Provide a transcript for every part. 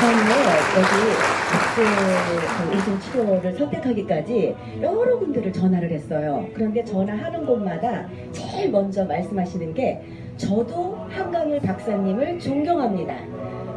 저는요, 여기 웃음 치료를 선택하기까지 여러 군데를 전화를 했어요. 그런데 전화하는 곳마다 제일 먼저 말씀하시는 게 저도 한강일 박사님을 존경합니다.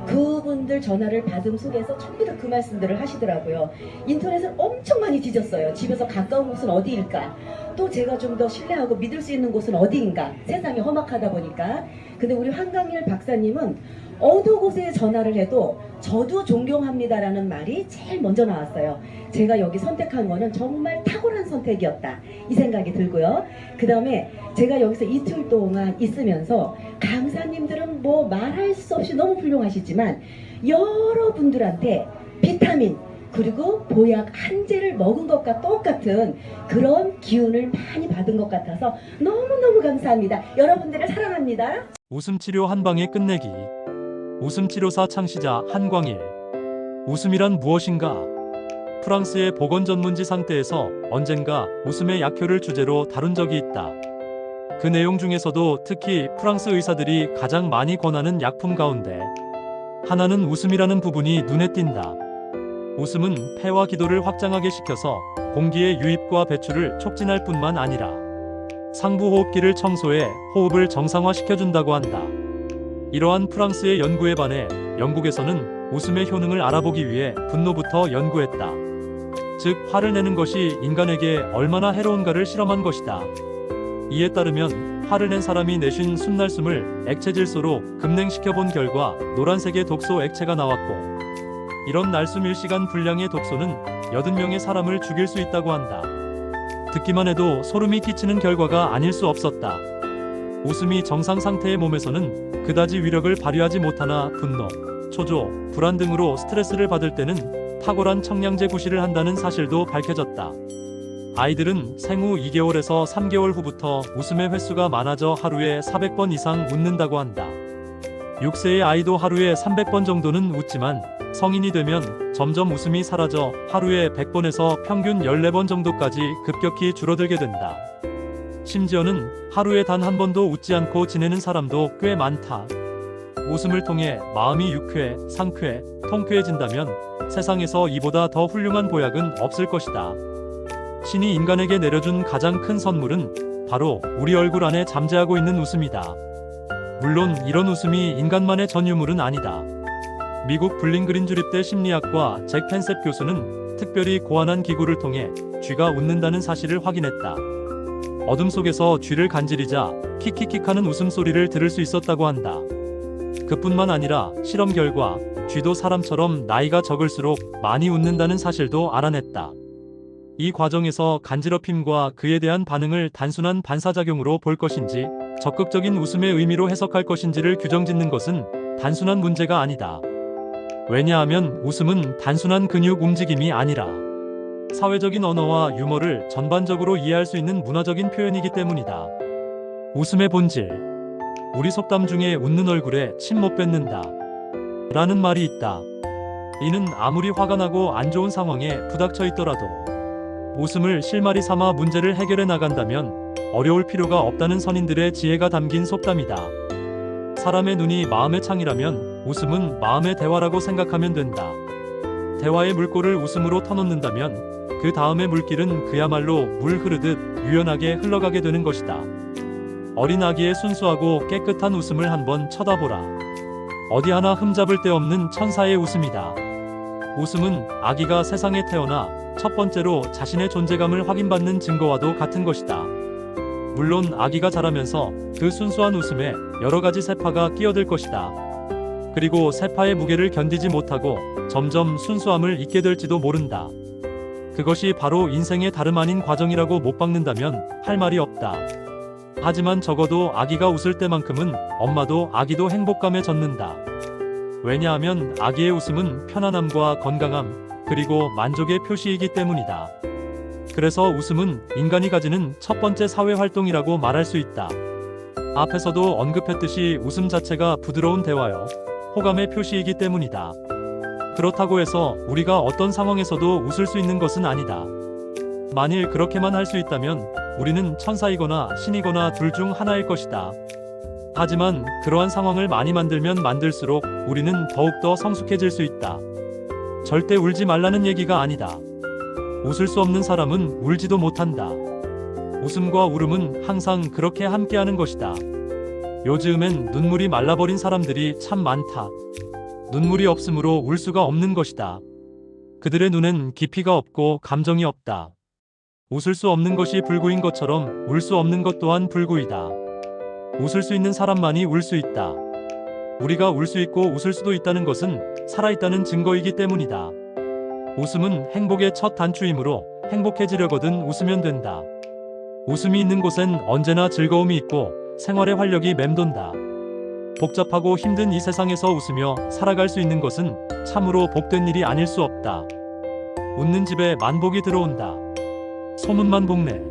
그분들 전화를 받음 속에서 전부 다 그 말씀들을 하시더라고요. 인터넷을 엄청 많이 뒤졌어요. 집에서 가까운 곳은 어디일까? 또 제가 좀 더 신뢰하고 믿을 수 있는 곳은 어디인가? 세상이 험악하다 보니까. 근데 우리 한강일 박사님은 어느 곳에 전화를 해도 저도 존경합니다라는 말이 제일 먼저 나왔어요. 제가 여기 선택한 거는 정말 탁월한 선택이었다, 이 생각이 들고요. 그 다음에 제가 여기서 이틀 동안 있으면서 강사님들은 뭐 말할 수 없이 너무 훌륭하시지만 여러분들한테 비타민 그리고 보약 한 제를 먹은 것과 똑같은 그런 기운을 많이 받은 것 같아서 너무너무 감사합니다. 여러분들을 사랑합니다. 웃음치료 한방에 끝내기. 웃음치료사 창시자 한광일. 웃음이란 무엇인가? 프랑스의 보건전문지 상태에서 언젠가 웃음의 약효를 주제로 다룬 적이 있다. 그 내용 중에서도 특히 프랑스 의사들이 가장 많이 권하는 약품 가운데 하나는 웃음이라는 부분이 눈에 띈다. 웃음은 폐와 기도를 확장하게 시켜서 공기의 유입과 배출을 촉진할 뿐만 아니라 상부호흡기를 청소해 호흡을 정상화시켜준다고 한다. 이러한 프랑스의 연구에 반해 영국에서는 웃음의 효능을 알아보기 위해 분노부터 연구했다. 즉, 화를 내는 것이 인간에게 얼마나 해로운가를 실험한 것이다. 이에 따르면 화를 낸 사람이 내쉰 숨날숨을 액체질소로 급냉시켜 본 결과 노란색의 독소 액체가 나왔고, 이런 날숨 1시간 분량의 독소는 80명의 사람을 죽일 수 있다고 한다. 듣기만 해도 소름이 끼치는 결과가 아닐 수 없었다. 웃음이 정상 상태의 몸에서는 그다지 위력을 발휘하지 못하나 분노, 초조, 불안 등으로 스트레스를 받을 때는 탁월한 청량제 구실을 한다는 사실도 밝혀졌다. 아이들은 생후 2개월에서 3개월 후부터 웃음의 횟수가 많아져 하루에 400번 이상 웃는다고 한다. 6세의 아이도 하루에 300번 정도는 웃지만 성인이 되면 점점 웃음이 사라져 하루에 100번에서 평균 14번 정도까지 급격히 줄어들게 된다. 심지어는 하루에 단 한 번도 웃지 않고 지내는 사람도 꽤 많다. 웃음을 통해 마음이 유쾌, 상쾌, 통쾌해진다면 세상에서 이보다 더 훌륭한 보약은 없을 것이다. 신이 인간에게 내려준 가장 큰 선물은 바로 우리 얼굴 안에 잠재하고 있는 웃음이다. 물론 이런 웃음이 인간만의 전유물은 아니다. 미국 블링그린 주립대 심리학과 잭 펜셉 교수는 특별히 고안한 기구를 통해 쥐가 웃는다는 사실을 확인했다. 어둠 속에서 쥐를 간지리자 킥킥킥하는 웃음소리를 들을 수 있었다고 한다. 그뿐만 아니라 실험 결과 쥐도 사람처럼 나이가 적을수록 많이 웃는다는 사실도 알아냈다. 이 과정에서 간지럽힘과 그에 대한 반응을 단순한 반사작용으로 볼 것인지 적극적인 웃음의 의미로 해석할 것인지를 규정짓는 것은 단순한 문제가 아니다. 왜냐하면 웃음은 단순한 근육 움직임이 아니라 사회적인 언어와 유머를 전반적으로 이해할 수 있는 문화적인 표현이기 때문이다. 웃음의 본질. 우리 속담 중에 웃는 얼굴에 침 못 뱉는다 라는 말이 있다. 이는 아무리 화가 나고 안 좋은 상황에 부닥쳐 있더라도 웃음을 실마리 삼아 문제를 해결해 나간다면 어려울 필요가 없다는 선인들의 지혜가 담긴 속담이다. 사람의 눈이 마음의 창이라면 웃음은 마음의 대화라고 생각하면 된다. 대화의 물꼬를 웃음으로 터놓는다면 그 다음의 물길은 그야말로 물 흐르듯 유연하게 흘러가게 되는 것이다. 어린 아기의 순수하고 깨끗한 웃음을 한번 쳐다보라. 어디 하나 흠잡을 데 없는 천사의 웃음이다. 웃음은 아기가 세상에 태어나 첫 번째로 자신의 존재감을 확인받는 증거와도 같은 것이다. 물론 아기가 자라면서 그 순수한 웃음에 여러 가지 세파가 끼어들 것이다. 그리고 세파의 무게를 견디지 못하고 점점 순수함을 잊게 될지도 모른다. 그것이 바로 인생의 다름 아닌 과정이라고 못 박는다면 할 말이 없다. 하지만 적어도 아기가 웃을 때만큼은 엄마도 아기도 행복감에 젖는다. 왜냐하면 아기의 웃음은 편안함과 건강함, 그리고 만족의 표시이기 때문이다. 그래서 웃음은 인간이 가지는 첫 번째 사회활동이라고 말할 수 있다. 앞에서도 언급했듯이 웃음 자체가 부드러운 대화요, 호감의 표시이기 때문이다. 그렇다고 해서 우리가 어떤 상황에서도 웃을 수 있는 것은 아니다. 만일 그렇게만 할 수 있다면 우리는 천사이거나 신이거나 둘 중 하나일 것이다. 하지만 그러한 상황을 많이 만들면 만들수록 우리는 더욱더 성숙해질 수 있다. 절대 울지 말라는 얘기가 아니다. 웃을 수 없는 사람은 울지도 못한다. 웃음과 울음은 항상 그렇게 함께하는 것이다. 요즘엔 눈물이 말라버린 사람들이 참 많다. 눈물이 없으므로 울 수가 없는 것이다. 그들의 눈엔 깊이가 없고 감정이 없다. 웃을 수 없는 것이 불구인 것처럼 울 수 없는 것 또한 불구이다. 웃을 수 있는 사람만이 울 수 있다. 우리가 울 수 있고 웃을 수도 있다는 것은 살아있다는 증거이기 때문이다. 웃음은 행복의 첫 단추이므로 행복해지려거든 웃으면 된다. 웃음이 있는 곳엔 언제나 즐거움이 있고 생활의 활력이 맴돈다. 복잡하고 힘든 이 세상에서 웃으며 살아갈 수 있는 것은 참으로 복된 일이 아닐 수 없다. 웃는 집에 만복이 들어온다. 소문만 복네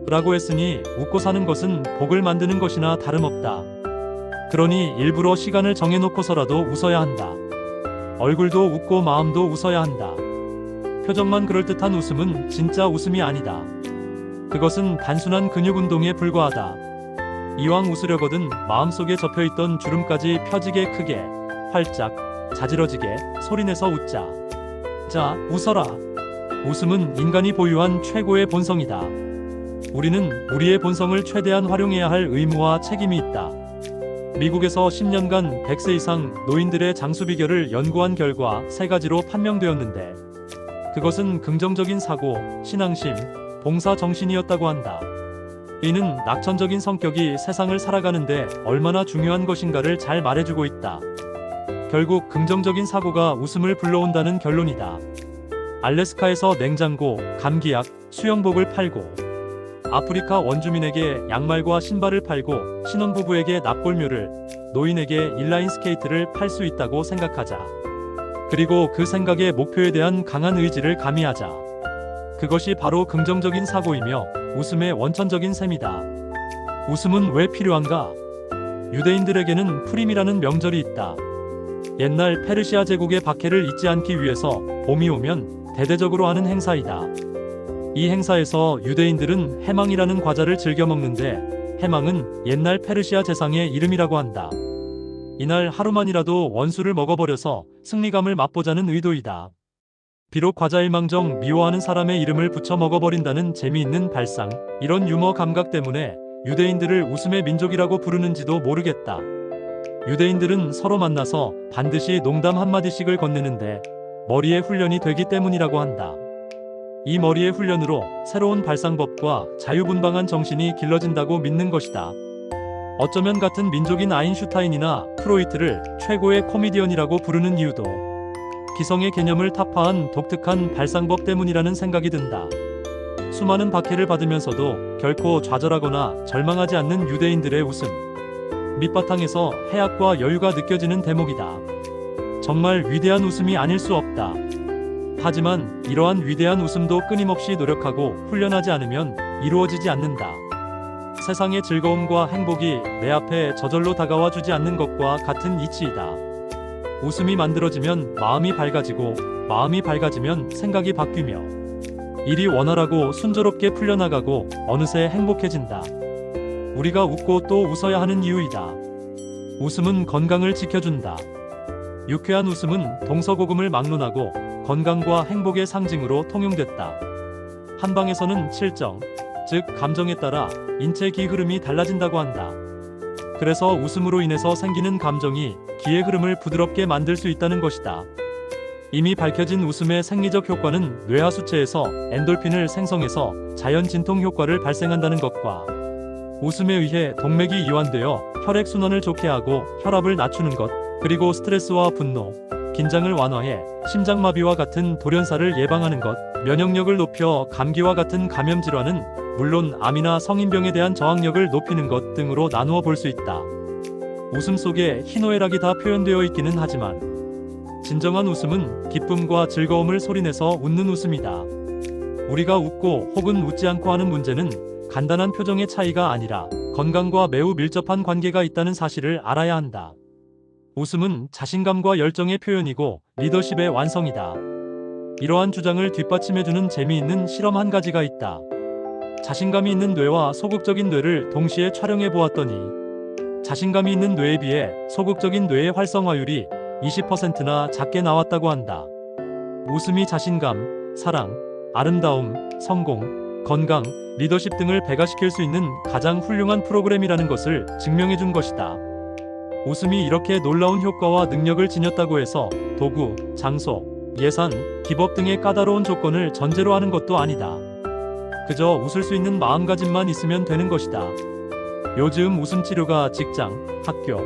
라고 했으니 웃고 사는 것은 복을 만드는 것이나 다름없다. 그러니 일부러 시간을 정해놓고서라도 웃어야 한다. 얼굴도 웃고 마음도 웃어야 한다. 표정만 그럴듯한 웃음은 진짜 웃음이 아니다. 그것은 단순한 근육 운동에 불과하다. 이왕 웃으려거든 마음속에 접혀있던 주름까지 펴지게 크게, 활짝, 자지러지게 소리내서 웃자. 자, 웃어라. 웃음은 인간이 보유한 최고의 본성이다. 우리는 우리의 본성을 최대한 활용해야 할 의무와 책임이 있다. 미국에서 10년간 100세 이상 노인들의 장수 비결을 연구한 결과 3가지로 판명되었는데 그것은 긍정적인 사고, 신앙심, 봉사 정신이었다고 한다. 이는 낙천적인 성격이 세상을 살아가는데 얼마나 중요한 것인가를 잘 말해주고 있다. 결국 긍정적인 사고가 웃음을 불러온다는 결론이다. 알래스카에서 냉장고, 감기약, 수영복을 팔고 아프리카 원주민에게 양말과 신발을 팔고 신혼부부에게 납골묘를, 노인에게 인라인 스케이트를 팔 수 있다고 생각하자. 그리고 그 생각의 목표에 대한 강한 의지를 가미하자. 그것이 바로 긍정적인 사고이며 웃음의 원천적인 셈이다. 웃음은 왜 필요한가? 유대인들에게는 푸림이라는 명절이 있다. 옛날 페르시아 제국의 박해를 잊지 않기 위해서 봄이 오면 대대적으로 하는 행사이다. 이 행사에서 유대인들은 해망이라는 과자를 즐겨 먹는데 해망은 옛날 페르시아 제상의 이름이라고 한다. 이날 하루만이라도 원수를 먹어버려서 승리감을 맛보자는 의도이다. 비록 과자일망정 미워하는 사람의 이름을 붙여 먹어버린다는 재미있는 발상, 이런 유머 감각 때문에 유대인들을 웃음의 민족이라고 부르는지도 모르겠다. 유대인들은 서로 만나서 반드시 농담 한마디씩을 건네는데 머리의 훈련이 되기 때문이라고 한다. 이 머리의 훈련으로 새로운 발상법과 자유분방한 정신이 길러진다고 믿는 것이다. 어쩌면 같은 민족인 아인슈타인이나 프로이트를 최고의 코미디언이라고 부르는 이유도 기성의 개념을 타파한 독특한 발상법 때문이라는 생각이 든다. 수많은 박해를 받으면서도 결코 좌절하거나 절망하지 않는 유대인들의 웃음. 밑바탕에서 해악과 여유가 느껴지는 대목이다. 정말 위대한 웃음이 아닐 수 없다. 하지만 이러한 위대한 웃음도 끊임없이 노력하고 훈련하지 않으면 이루어지지 않는다. 세상의 즐거움과 행복이 내 앞에 저절로 다가와 주지 않는 것과 같은 이치이다. 웃음이 만들어지면 마음이 밝아지고 마음이 밝아지면 생각이 바뀌며 일이 원활하고 순조롭게 풀려나가고 어느새 행복해진다. 우리가 웃고 또 웃어야 하는 이유이다. 웃음은 건강을 지켜준다. 유쾌한 웃음은 동서고금을 막론하고 건강과 행복의 상징으로 통용됐다. 한방에서는 칠정, 즉 감정에 따라 인체 기 흐름이 달라진다고 한다. 그래서 웃음으로 인해서 생기는 감정이 기의 흐름을 부드럽게 만들 수 있다는 것이다. 이미 밝혀진 웃음의 생리적 효과는 뇌하수체에서 엔돌핀을 생성해서 자연 진통 효과를 발생한다는 것과 웃음에 의해 동맥이 이완되어 혈액순환을 좋게 하고 혈압을 낮추는 것, 그리고 스트레스와 분노, 긴장을 완화해 심장마비와 같은 돌연사를 예방하는 것, 면역력을 높여 감기와 같은 감염질환은 물론 암이나 성인병에 대한 저항력을 높이는 것 등으로 나누어 볼 수 있다. 웃음 속에 희노애락이 다 표현되어 있기는 하지만 진정한 웃음은 기쁨과 즐거움을 소리내서 웃는 웃음이다. 우리가 웃고 혹은 웃지 않고 하는 문제는 간단한 표정의 차이가 아니라 건강과 매우 밀접한 관계가 있다는 사실을 알아야 한다. 웃음은 자신감과 열정의 표현이고 리더십의 완성이다. 이러한 주장을 뒷받침해주는 재미있는 실험 한 가지가 있다. 자신감이 있는 뇌와 소극적인 뇌를 동시에 촬영해 보았더니 자신감이 있는 뇌에 비해 소극적인 뇌의 활성화율이 20%나 작게 나왔다고 한다. 웃음이 자신감, 사랑, 아름다움, 성공, 건강, 리더십 등을 배가시킬 수 있는 가장 훌륭한 프로그램이라는 것을 증명해 준 것이다. 웃음이 이렇게 놀라운 효과와 능력을 지녔다고 해서 도구, 장소, 예산, 기법 등의 까다로운 조건을 전제로 하는 것도 아니다. 그저 웃을 수 있는 마음가짐만 있으면 되는 것이다. 요즘 웃음 치료가 직장, 학교,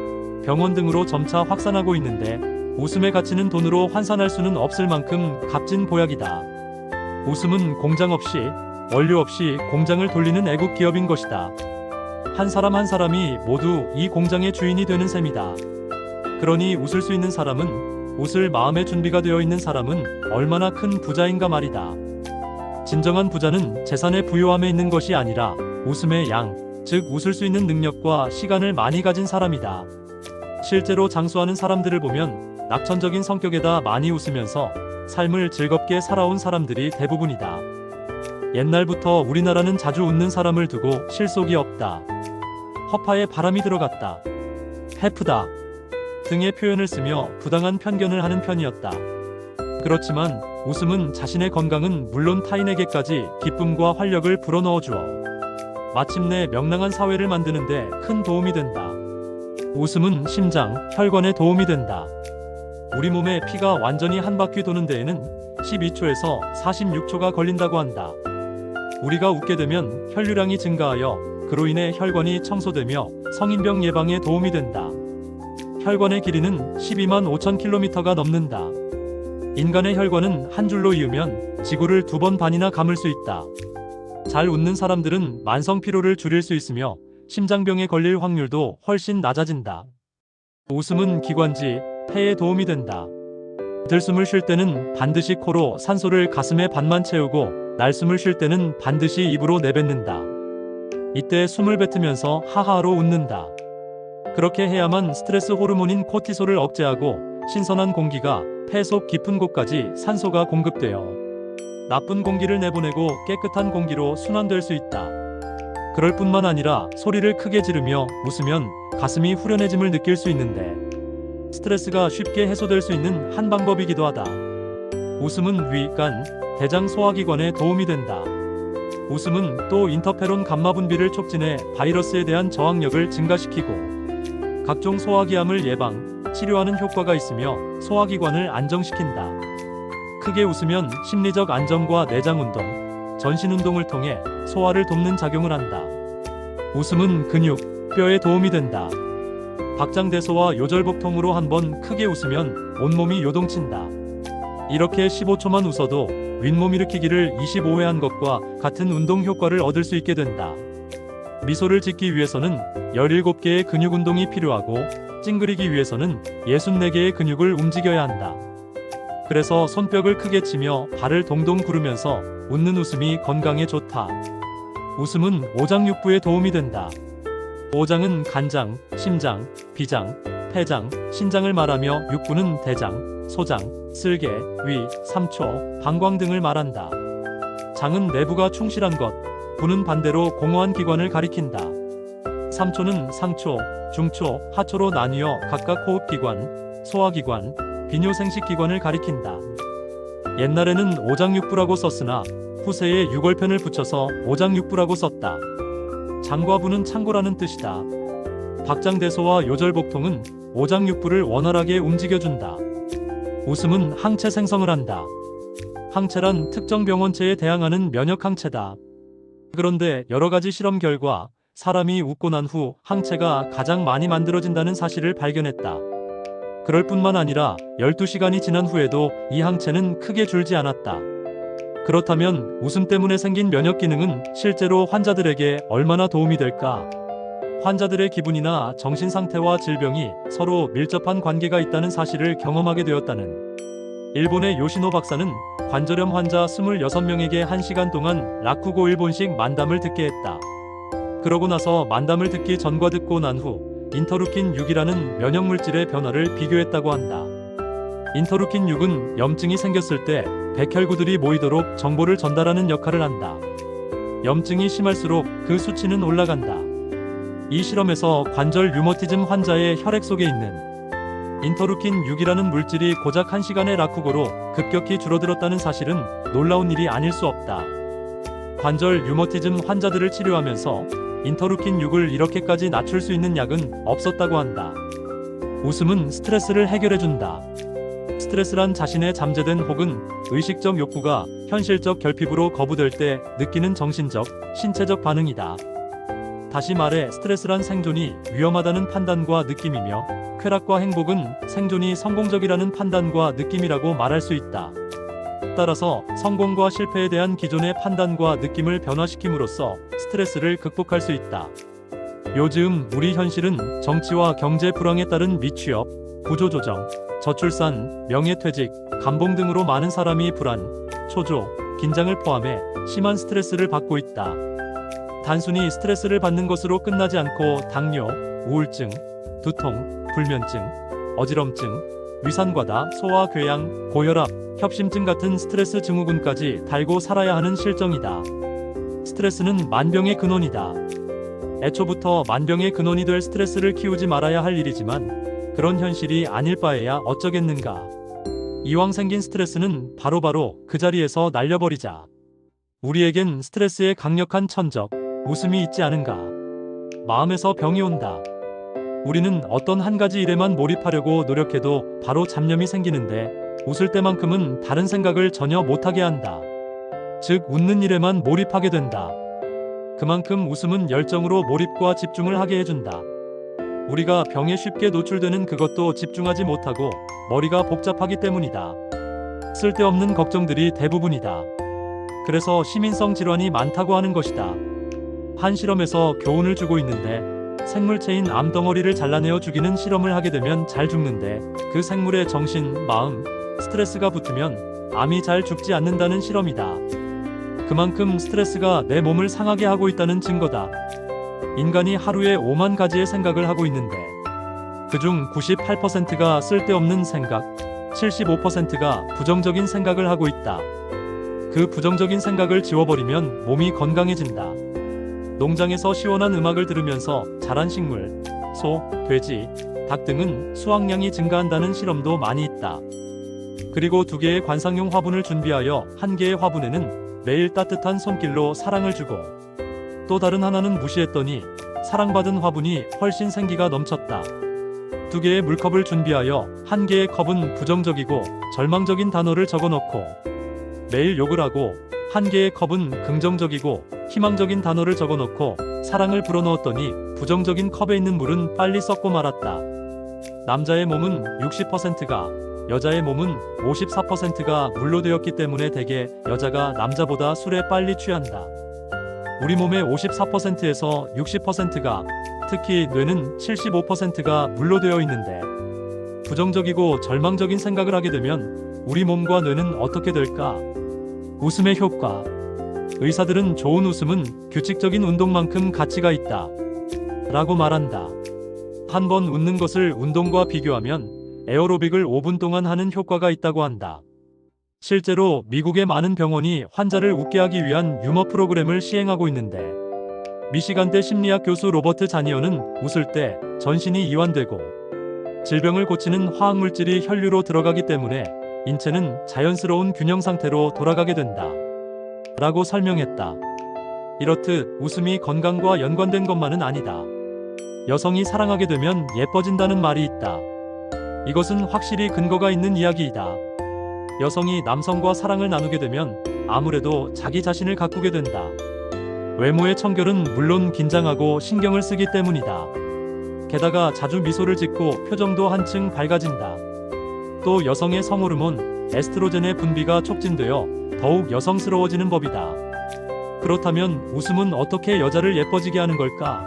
병원 등으로 점차 확산하고 있는데 웃음의 가치는 돈으로 환산할 수는 없을 만큼 값진 보약이다. 웃음은 공장 없이, 원료 없이 공장을 돌리는 애국 기업인 것이다. 한 사람 한 사람이 모두 이 공장의 주인이 되는 셈이다. 그러니 웃을 수 있는 사람은, 웃을 마음의 준비가 되어 있는 사람은 얼마나 큰 부자인가 말이다. 진정한 부자는 재산의 부요함에 있는 것이 아니라 웃음의 양, 즉 웃을 수 있는 능력과 시간을 많이 가진 사람이다. 실제로 장수하는 사람들을 보면 낙천적인 성격에다 많이 웃으면서 삶을 즐겁게 살아온 사람들이 대부분이다. 옛날부터 우리나라는 자주 웃는 사람을 두고 실속이 없다, 허파에 바람이 들어갔다, 해프다 등의 표현을 쓰며 부당한 편견을 하는 편이었다. 그렇지만 웃음은 자신의 건강은 물론 타인에게까지 기쁨과 활력을 불어넣어 주어 마침내 명랑한 사회를 만드는 데 큰 도움이 된다. 웃음은 심장, 혈관에 도움이 된다. 우리 몸의 피가 완전히 한 바퀴 도는 데에는 12초에서 46초가 걸린다고 한다. 우리가 웃게 되면 혈류량이 증가하여 그로 인해 혈관이 청소되며 성인병 예방에 도움이 된다. 혈관의 길이는 12만 5천 킬로미터가 넘는다. 인간의 혈관은 한 줄로 이으면 지구를 2번 반이나 감을 수 있다. 잘 웃는 사람들은 만성 피로를 줄일 수 있으며 심장병에 걸릴 확률도 훨씬 낮아진다. 웃음은 기관지, 폐에 도움이 된다. 들숨을 쉴 때는 반드시 코로 산소를 가슴에 반만 채우고 날숨을 쉴 때는 반드시 입으로 내뱉는다. 이때 숨을 뱉으면서 하하로 웃는다. 그렇게 해야만 스트레스 호르몬인 코티솔을 억제하고 신선한 공기가 폐 속 깊은 곳까지 산소가 공급되어 나쁜 공기를 내보내고 깨끗한 공기로 순환될 수 있다. 그럴 뿐만 아니라 소리를 크게 지르며 웃으면 가슴이 후련해짐을 느낄 수 있는데 스트레스가 쉽게 해소될 수 있는 한 방법이기도 하다. 웃음은 위, 간, 대장 소화기관에 도움이 된다. 웃음은 또 인터페론 감마 분비를 촉진해 바이러스에 대한 저항력을 증가시키고 각종 소화기암을 예방, 치료하는 효과가 있으며 소화기관을 안정시킨다. 크게 웃으면 심리적 안정과 내장 운동, 전신 운동을 통해 소화를 돕는 작용을 한다. 웃음은 근육, 뼈에 도움이 된다. 박장대소와 요절복통으로 한번 크게 웃으면 온몸이 요동친다. 이렇게 15초만 웃어도 윗몸 일으키기를 25회 한 것과 같은 운동 효과를 얻을 수 있게 된다. 미소를 짓기 위해서는 17개의 근육 운동이 필요하고 찡그리기 위해서는 64개의 근육을 움직여야 한다. 그래서 손뼉을 크게 치며 발을 동동 구르면서 웃는 웃음이 건강에 좋다. 웃음은 오장육부에 도움이 된다. 오장은 간장, 심장, 비장, 폐장, 신장을 말하며 육부는 대장, 소장, 쓸개, 위, 삼초, 방광 등을 말한다. 장은 내부가 충실한 것, 부는 반대로 공허한 기관을 가리킨다. 삼초는 상초, 중초, 하초로 나뉘어 각각 호흡기관, 소화기관, 비뇨생식기관을 가리킨다. 옛날에는 오장육부라고 썼으나 후세에 육월편을 붙여서 오장육부라고 썼다. 장과 부는 창고라는 뜻이다. 박장대소와 요절복통은 오장육부를 원활하게 움직여준다. 웃음은 항체 생성을 한다. 항체란 특정 병원체에 대항하는 면역항체다. 그런데 여러가지 실험 결과 사람이 웃고 난 후 항체가 가장 많이 만들어진다는 사실을 발견했다. 그럴 뿐만 아니라 12시간이 지난 후에도 이 항체는 크게 줄지 않았다. 그렇다면 웃음 때문에 생긴 면역 기능은 실제로 환자들에게 얼마나 도움이 될까? 환자들의 기분이나 정신 상태와 질병이 서로 밀접한 관계가 있다는 사실을 경험하게 되었다는 일본의 요시노 박사는 관절염 환자 26명에게 1시간 동안 라쿠고 일본식 만담을 듣게 했다. 그러고 나서 만담을 듣기 전과 듣고 난 후 인터루킨 6이라는 면역물질의 변화를 비교했다고 한다. 인터루킨 6은 염증이 생겼을 때 백혈구들이 모이도록 정보를 전달하는 역할을 한다. 염증이 심할수록 그 수치는 올라간다. 이 실험에서 관절 류머티즘 환자의 혈액 속에 있는 인터루킨 6이라는 물질이 고작 1시간의 락후고로 급격히 줄어들었다는 사실은 놀라운 일이 아닐 수 없다. 관절 류머티즘 환자들을 치료하면서 인터루킨 6을 이렇게까지 낮출 수 있는 약은 없었다고 한다. 웃음은 스트레스를 해결해준다. 스트레스란 자신의 잠재된 혹은 의식적 욕구가 현실적 결핍으로 거부될 때 느끼는 정신적, 신체적 반응이다. 다시 말해 스트레스란 생존이 위험하다는 판단과 느낌이며 쾌락과 행복은 생존이 성공적이라는 판단과 느낌이라고 말할 수 있다. 따라서 성공과 실패에 대한 기존의 판단과 느낌을 변화시킴으로써 스트레스를 극복할 수 있다. 요즘 우리 현실은 정치와 경제 불황에 따른 미취업, 구조조정, 저출산, 명예퇴직, 감봉 등으로 많은 사람이 불안, 초조, 긴장을 포함해 심한 스트레스를 받고 있다. 단순히 스트레스를 받는 것으로 끝나지 않고 당뇨, 우울증, 두통, 불면증, 어지럼증, 위산과다, 소화궤양, 고혈압, 협심증 같은 스트레스 증후군까지 달고 살아야 하는 실정이다. 스트레스는 만병의 근원이다. 애초부터 만병의 근원이 될 스트레스를 키우지 말아야 할 일이지만 그런 현실이 아닐 바에야 어쩌겠는가. 이왕 생긴 스트레스는 바로바로 그 자리에서 날려버리자. 우리에겐 스트레스의 강력한 천적, 웃음이 있지 않은가. 마음에서 병이 온다. 우리는 어떤 한 가지 일에만 몰입하려고 노력해도 바로 잡념이 생기는데 웃을 때만큼은 다른 생각을 전혀 못하게 한다. 즉 웃는 일에만 몰입하게 된다. 그만큼 웃음은 열정으로 몰입과 집중을 하게 해준다. 우리가 병에 쉽게 노출되는 그것도 집중하지 못하고 머리가 복잡하기 때문이다. 쓸데없는 걱정들이 대부분이다. 그래서 시민성 질환이 많다고 하는 것이다. 한 실험에서 교훈을 주고 있는데 생물체인 암덩어리를 잘라내어 죽이는 실험을 하게 되면 잘 죽는데 그 생물의 정신, 마음, 스트레스가 붙으면 암이 잘 죽지 않는다는 실험이다. 그만큼 스트레스가 내 몸을 상하게 하고 있다는 증거다. 인간이 하루에 5만 가지의 생각을 하고 있는데 그중 98%가 쓸데없는 생각, 75%가 부정적인 생각을 하고 있다. 그 부정적인 생각을 지워버리면 몸이 건강해진다. 농장에서 시원한 음악을 들으면서 자란 식물, 소, 돼지, 닭 등은 수확량이 증가한다는 실험도 많이 있다. 그리고 2개의 관상용 화분을 준비하여 1개의 화분에는 매일 따뜻한 손길로 사랑을 주고 또 다른 하나는 무시했더니 사랑받은 화분이 훨씬 생기가 넘쳤다. 2개의 물컵을 준비하여 1개의 컵은 부정적이고 절망적인 단어를 적어넣고 매일 욕을 하고 1개의 컵은 긍정적이고 희망적인 단어를 적어넣고 사랑을 불어넣었더니 부정적인 컵에 있는 물은 빨리 썩고 말았다. 남자의 몸은 60%가, 여자의 몸은 54%가 물로 되었기 때문에 대개 여자가 남자보다 술에 빨리 취한다. 우리 몸의 54%에서 60%가, 특히 뇌는 75%가 물로 되어 있는데 부정적이고 절망적인 생각을 하게 되면 우리 몸과 뇌는 어떻게 될까? 웃음의 효과. 의사들은 좋은 웃음은 규칙적인 운동만큼 가치가 있다. 라고 말한다. 한 번 웃는 것을 운동과 비교하면 에어로빅을 5분 동안 하는 효과가 있다고 한다. 실제로 미국의 많은 병원이 환자를 웃게 하기 위한 유머 프로그램을 시행하고 있는데 미시간대 심리학 교수 로버트 자니어는 웃을 때 전신이 이완되고 질병을 고치는 화학물질이 혈류로 들어가기 때문에 인체는 자연스러운 균형 상태로 돌아가게 된다. 라고 설명했다. 이렇듯 웃음이 건강과 연관된 것만은 아니다. 여성이 사랑하게 되면 예뻐진다는 말이 있다. 이것은 확실히 근거가 있는 이야기이다. 여성이 남성과 사랑을 나누게 되면 아무래도 자기 자신을 가꾸게 된다. 외모의 청결은 물론 긴장하고 신경을 쓰기 때문이다. 게다가 자주 미소를 짓고 표정도 한층 밝아진다. 또 여성의 성호르몬, 에스트로겐의 분비가 촉진되어 더욱 여성스러워지는 법이다. 그렇다면 웃음은 어떻게 여자를 예뻐지게 하는 걸까?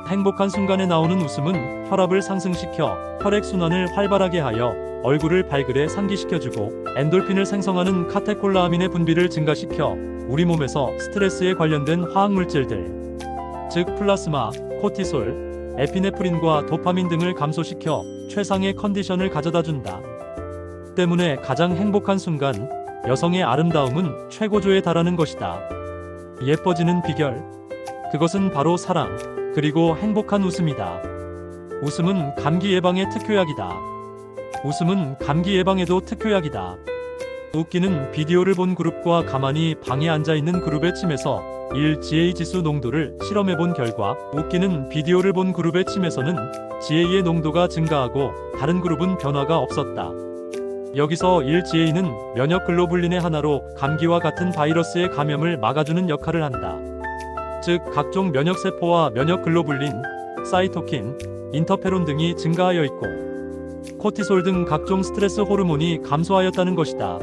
행복한 순간에 나오는 웃음은 혈압을 상승시켜 혈액순환을 활발하게 하여 얼굴을 발그레 상기시켜주고 엔돌핀을 생성하는 카테콜라아민의 분비를 증가시켜 우리 몸에서 스트레스에 관련된 화학물질들, 즉 플라스마, 코티솔, 에피네프린과 도파민 등을 감소시켜 최상의 컨디션을 가져다준다. 때문에 가장 행복한 순간, 여성의 아름다움은 최고조에 달하는 것이다. 예뻐지는 비결. 그것은 바로 사랑, 그리고 행복한 웃음이다. 웃음은 감기 예방의 특효약이다. 웃음은 감기 예방에도 특효약이다. 웃기는 비디오를 본 그룹과 가만히 방에 앉아있는 그룹의 침에서 1 GA 지수 농도를 실험해본 결과 웃기는 비디오를 본 그룹의 침에서는 GA의 농도가 증가하고 다른 그룹은 변화가 없었다. 여기서 1 GA는 면역 글로불린의 하나로 감기와 같은 바이러스의 감염을 막아주는 역할을 한다. 즉 각종 면역세포와 면역 글로불린, 사이토킨, 인터페론 등이 증가하여 있고 코티솔 등 각종 스트레스 호르몬이 감소하였다는 것이다.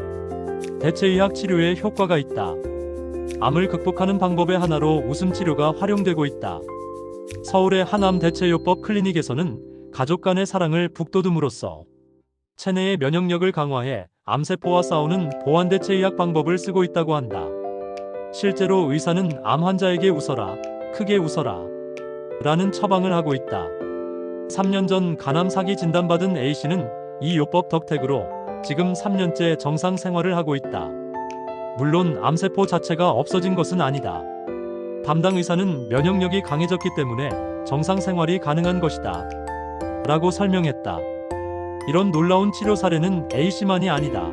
대체의학 치료에 효과가 있다. 암을 극복하는 방법의 하나로 웃음 치료가 활용되고 있다. 서울의 한암 대체요법 클리닉에서는 가족 간의 사랑을 북돋움으로써 체내의 면역력을 강화해 암세포와 싸우는 보완 대체의학 방법을 쓰고 있다고 한다. 실제로 의사는 암 환자에게 웃어라, 크게 웃어라 라는 처방을 하고 있다. 3년 전 간암 사기 진단받은 A씨는 이 요법 덕택으로 지금 3년째 정상 생활을 하고 있다. 물론 암세포 자체가 없어진 것은 아니다. 담당 의사는 면역력이 강해졌기 때문에 정상 생활이 가능한 것이다. 라고 설명했다. 이런 놀라운 치료 사례는 A씨만이 아니다.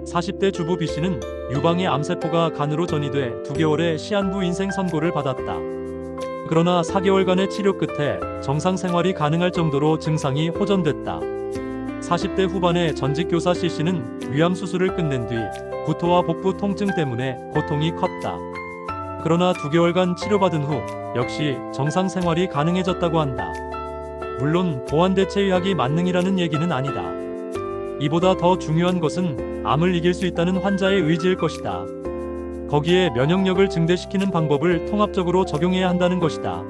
40대 주부 B씨는 유방의 암세포가 간으로 전이돼 2개월의 시한부 인생 선고를 받았다. 그러나 4개월간의 치료 끝에 정상 생활이 가능할 정도로 증상이 호전됐다. 40대 후반의 전직 교사 C씨는 위암 수술을 끝낸 뒤 구토와 복부 통증 때문에 고통이 컸다. 그러나 2개월간 치료받은 후 역시 정상 생활이 가능해졌다고 한다. 물론 보완 대체의학이 만능이라는 얘기는 아니다. 이보다 더 중요한 것은 암을 이길 수 있다는 환자의 의지일 것이다. 거기에 면역력을 증대시키는 방법을 통합적으로 적용해야 한다는 것이다.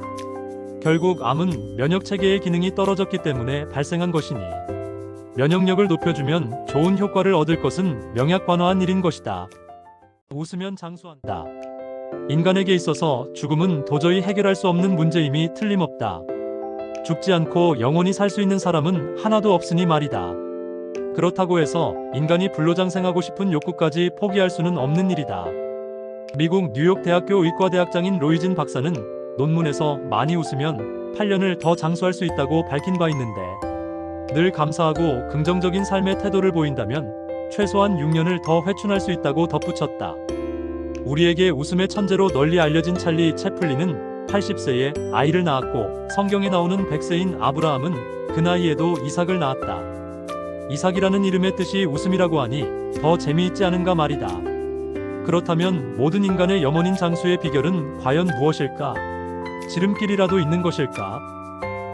결국 암은 면역체계의 기능이 떨어졌기 때문에 발생한 것이니 면역력을 높여주면 좋은 효과를 얻을 것은 명약관화한 일인 것이다. 웃으면 장수한다. 인간에게 있어서 죽음은 도저히 해결할 수 없는 문제임이 틀림없다. 죽지 않고 영원히 살 수 있는 사람은 하나도 없으니 말이다. 그렇다고 해서 인간이 불로장생하고 싶은 욕구까지 포기할 수는 없는 일이다. 미국 뉴욕 대학교 의과대학장인 로이진 박사는 논문에서 많이 웃으면 8년을 더 장수할 수 있다고 밝힌 바 있는데 늘 감사하고 긍정적인 삶의 태도를 보인다면 최소한 6년을 더 회춘할 수 있다고 덧붙였다. 우리에게 웃음의 천재로 널리 알려진 찰리 채플린은 80세에 아이를 낳았고 성경에 나오는 100세인 아브라함은 그 나이에도 이삭을 낳았다. 이삭이라는 이름의 뜻이 웃음이라고 하니 더 재미있지 않은가 말이다. 그렇다면 모든 인간의 염원인 장수의 비결은 과연 무엇일까? 지름길이라도 있는 것일까?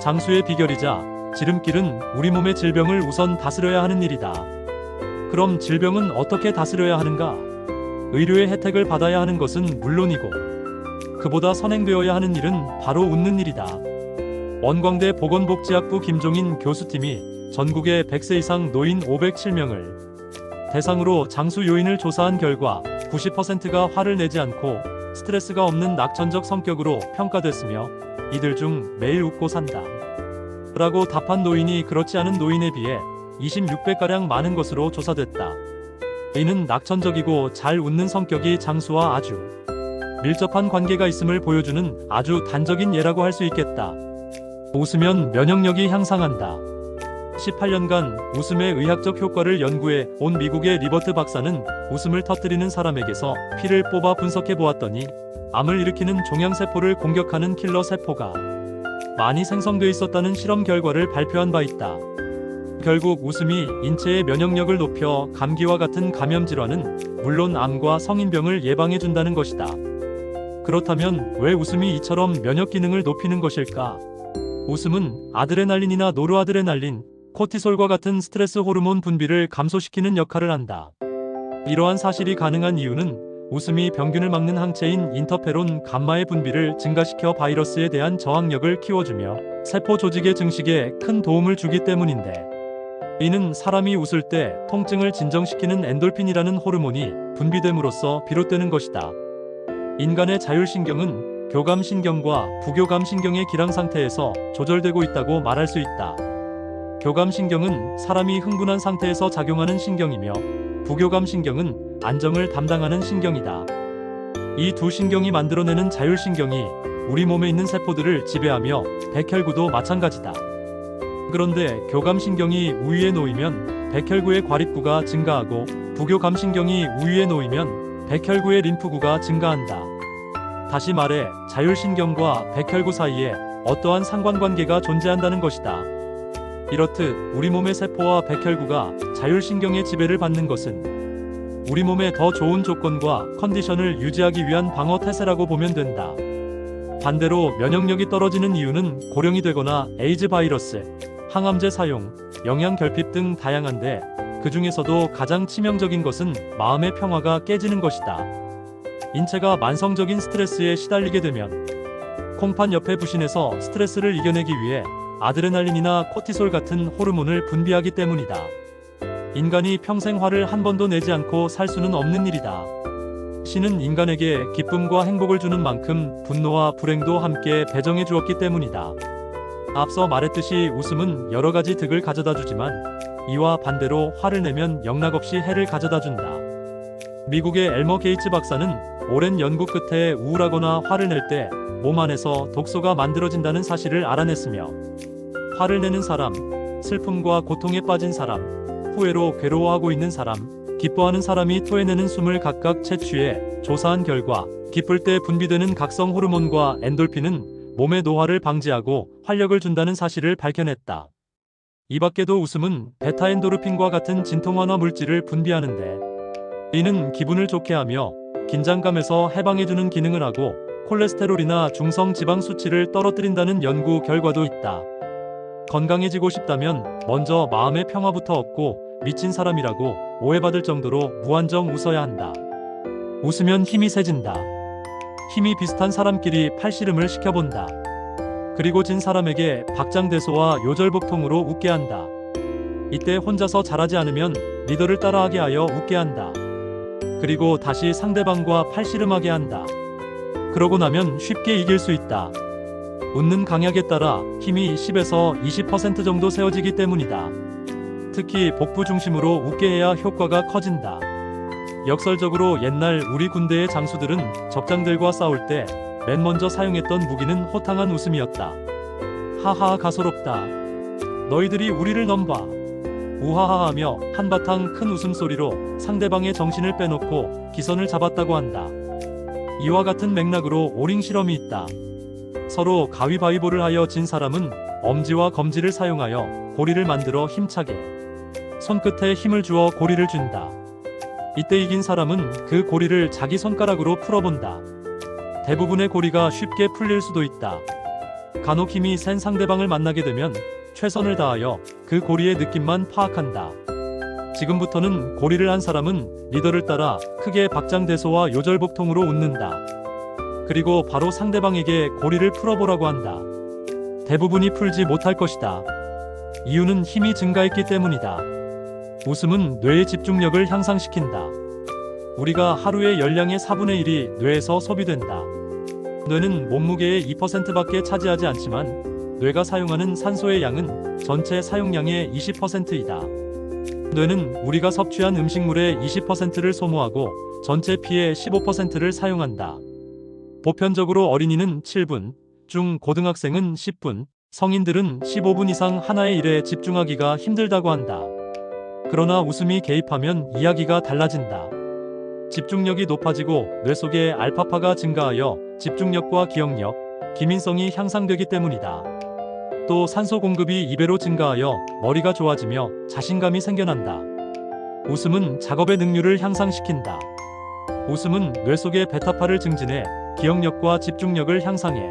장수의 비결이자 지름길은 우리 몸의 질병을 우선 다스려야 하는 일이다. 그럼 질병은 어떻게 다스려야 하는가? 의료의 혜택을 받아야 하는 것은 물론이고 그보다 선행되어야 하는 일은 바로 웃는 일이다. 원광대 보건복지학부 김종인 교수팀이 전국의 100세 이상 노인 507명을 대상으로 장수 요인을 조사한 결과 90%가 화를 내지 않고 스트레스가 없는 낙천적 성격으로 평가됐으며 이들 중 매일 웃고 산다. 라고 답한 노인이 그렇지 않은 노인에 비해 26배가량 많은 것으로 조사됐다. 이는 낙천적이고 잘 웃는 성격이 장수와 아주 밀접한 관계가 있음을 보여주는 아주 단적인 예라고 할 수 있겠다. 웃으면 면역력이 향상한다. 18년간 웃음의 의학적 효과를 연구해 온 미국의 리버트 박사는 웃음을 터뜨리는 사람에게서 피를 뽑아 분석해 보았더니 암을 일으키는 종양세포를 공격하는 킬러 세포가 많이 생성돼 있었다는 실험 결과를 발표한 바 있다. 결국 웃음이 인체의 면역력을 높여 감기와 같은 감염 질환은 물론 암과 성인병을 예방해 준다는 것이다. 그렇다면 왜 웃음이 이처럼 면역 기능을 높이는 것일까? 웃음은 아드레날린이나 노르아드레날린, 코티솔과 같은 스트레스 호르몬 분비를 감소시키는 역할을 한다. 이러한 사실이 가능한 이유는 웃음이 병균을 막는 항체인 인터페론 감마의 분비를 증가시켜 바이러스에 대한 저항력을 키워주며 세포 조직의 증식에 큰 도움을 주기 때문인데, 이는 사람이 웃을 때 통증을 진정시키는 엔돌핀이라는 호르몬이 분비됨으로써 비롯되는 것이다. 인간의 자율신경은 교감신경과 부교감신경의 기랑 상태에서 조절되고 있다고 말할 수 있다. 교감신경은 사람이 흥분한 상태에서 작용하는 신경이며 부교감신경은 안정을 담당하는 신경이다. 이 두 신경이 만들어내는 자율신경이 우리 몸에 있는 세포들을 지배하며 백혈구도 마찬가지다. 그런데 교감신경이 우위에 놓이면 백혈구의 과립구가 증가하고 부교감신경이 우위에 놓이면 백혈구의 림프구가 증가한다. 다시 말해 자율신경과 백혈구 사이에 어떠한 상관관계가 존재한다는 것이다. 이렇듯 우리 몸의 세포와 백혈구가 자율신경의 지배를 받는 것은 우리 몸에 더 좋은 조건과 컨디션을 유지하기 위한 방어 태세라고 보면 된다. 반대로 면역력이 떨어지는 이유는 고령이 되거나 에이즈 바이러스, 항암제 사용, 영양 결핍 등 다양한데 그 중에서도 가장 치명적인 것은 마음의 평화가 깨지는 것이다. 인체가 만성적인 스트레스에 시달리게 되면 콩팥 옆에 부신해서 스트레스를 이겨내기 위해 아드레날린이나 코티솔 같은 호르몬을 분비하기 때문이다. 인간이 평생 화를 한 번도 내지 않고 살 수는 없는 일이다. 신은 인간에게 기쁨과 행복을 주는 만큼 분노와 불행도 함께 배정해 주었기 때문이다. 앞서 말했듯이 웃음은 여러 가지 득을 가져다 주지만 이와 반대로 화를 내면 영락없이 해를 가져다 준다. 미국의 엘머 게이츠 박사는 오랜 연구 끝에 우울하거나 화를 낼 때 몸 안에서 독소가 만들어진다는 사실을 알아냈으며 화를 내는 사람, 슬픔과 고통에 빠진 사람, 후회로 괴로워하고 있는 사람, 기뻐하는 사람이 토해내는 숨을 각각 채취해 조사한 결과 기쁠 때 분비되는 각성 호르몬과 엔돌핀은 몸의 노화를 방지하고 활력을 준다는 사실을 밝혀냈다. 이 밖에도 웃음은 베타엔도르핀과 같은 진통완화 물질을 분비하는데 이는 기분을 좋게 하며 긴장감에서 해방해주는 기능을 하고 콜레스테롤이나 중성 지방 수치를 떨어뜨린다는 연구 결과도 있다. 건강해지고 싶다면 먼저 마음의 평화부터 얻고 미친 사람이라고 오해받을 정도로 무한정 웃어야 한다. 웃으면 힘이 세진다. 힘이 비슷한 사람끼리 팔씨름을 시켜본다. 그리고 진 사람에게 박장대소와 요절복통으로 웃게 한다. 이때 혼자서 잘하지 않으면 리더를 따라하게 하여 웃게 한다. 그리고 다시 상대방과 팔씨름하게 한다. 그러고 나면 쉽게 이길 수 있다. 웃는 강약에 따라 힘이 10에서 20% 정도 세워지기 때문이다. 특히 복부 중심으로 웃게 해야 효과가 커진다. 역설적으로 옛날 우리 군대의 장수들은 적장들과 싸울 때 맨 먼저 사용했던 무기는 호탕한 웃음이었다. 하하 가소롭다. 너희들이 우리를 넘봐. 우하하하며 한바탕 큰 웃음소리로 상대방의 정신을 빼놓고 기선을 잡았다고 한다. 이와 같은 맥락으로 오링 실험이 있다. 서로 가위바위보를 하여 진 사람은 엄지와 검지를 사용하여 고리를 만들어 힘차게 손끝에 힘을 주어 고리를 쥔다. 이때 이긴 사람은 그 고리를 자기 손가락으로 풀어본다. 대부분의 고리가 쉽게 풀릴 수도 있다. 간혹 힘이 센 상대방을 만나게 되면 최선을 다하여 그 고리의 느낌만 파악한다. 지금부터는 고리를 한 사람은 리더를 따라 크게 박장대소와 요절복통으로 웃는다. 그리고 바로 상대방에게 고리를 풀어보라고 한다. 대부분이 풀지 못할 것이다. 이유는 힘이 증가했기 때문이다. 웃음은 뇌의 집중력을 향상시킨다. 우리가 하루의 열량의 4분의 1이 뇌에서 소비된다. 뇌는 몸무게의 2%밖에 차지하지 않지만 뇌가 사용하는 산소의 양은 전체 사용량의 20%이다. 뇌는 우리가 섭취한 음식물의 20%를 소모하고 전체 피의 15%를 사용한다. 보편적으로 어린이는 7분, 중 고등학생은 10분, 성인들은 15분 이상 하나의 일에 집중하기가 힘들다고 한다. 그러나 웃음이 개입하면 이야기가 달라진다. 집중력이 높아지고 뇌 속의 알파파가 증가하여 집중력과 기억력, 기민성이 향상되기 때문이다. 또 산소 공급이 2배로 증가하여 머리가 좋아지며 자신감이 생겨난다. 웃음은 작업의 능률을 향상시킨다. 웃음은 뇌 속의 베타파를 증진해 기억력과 집중력을 향상해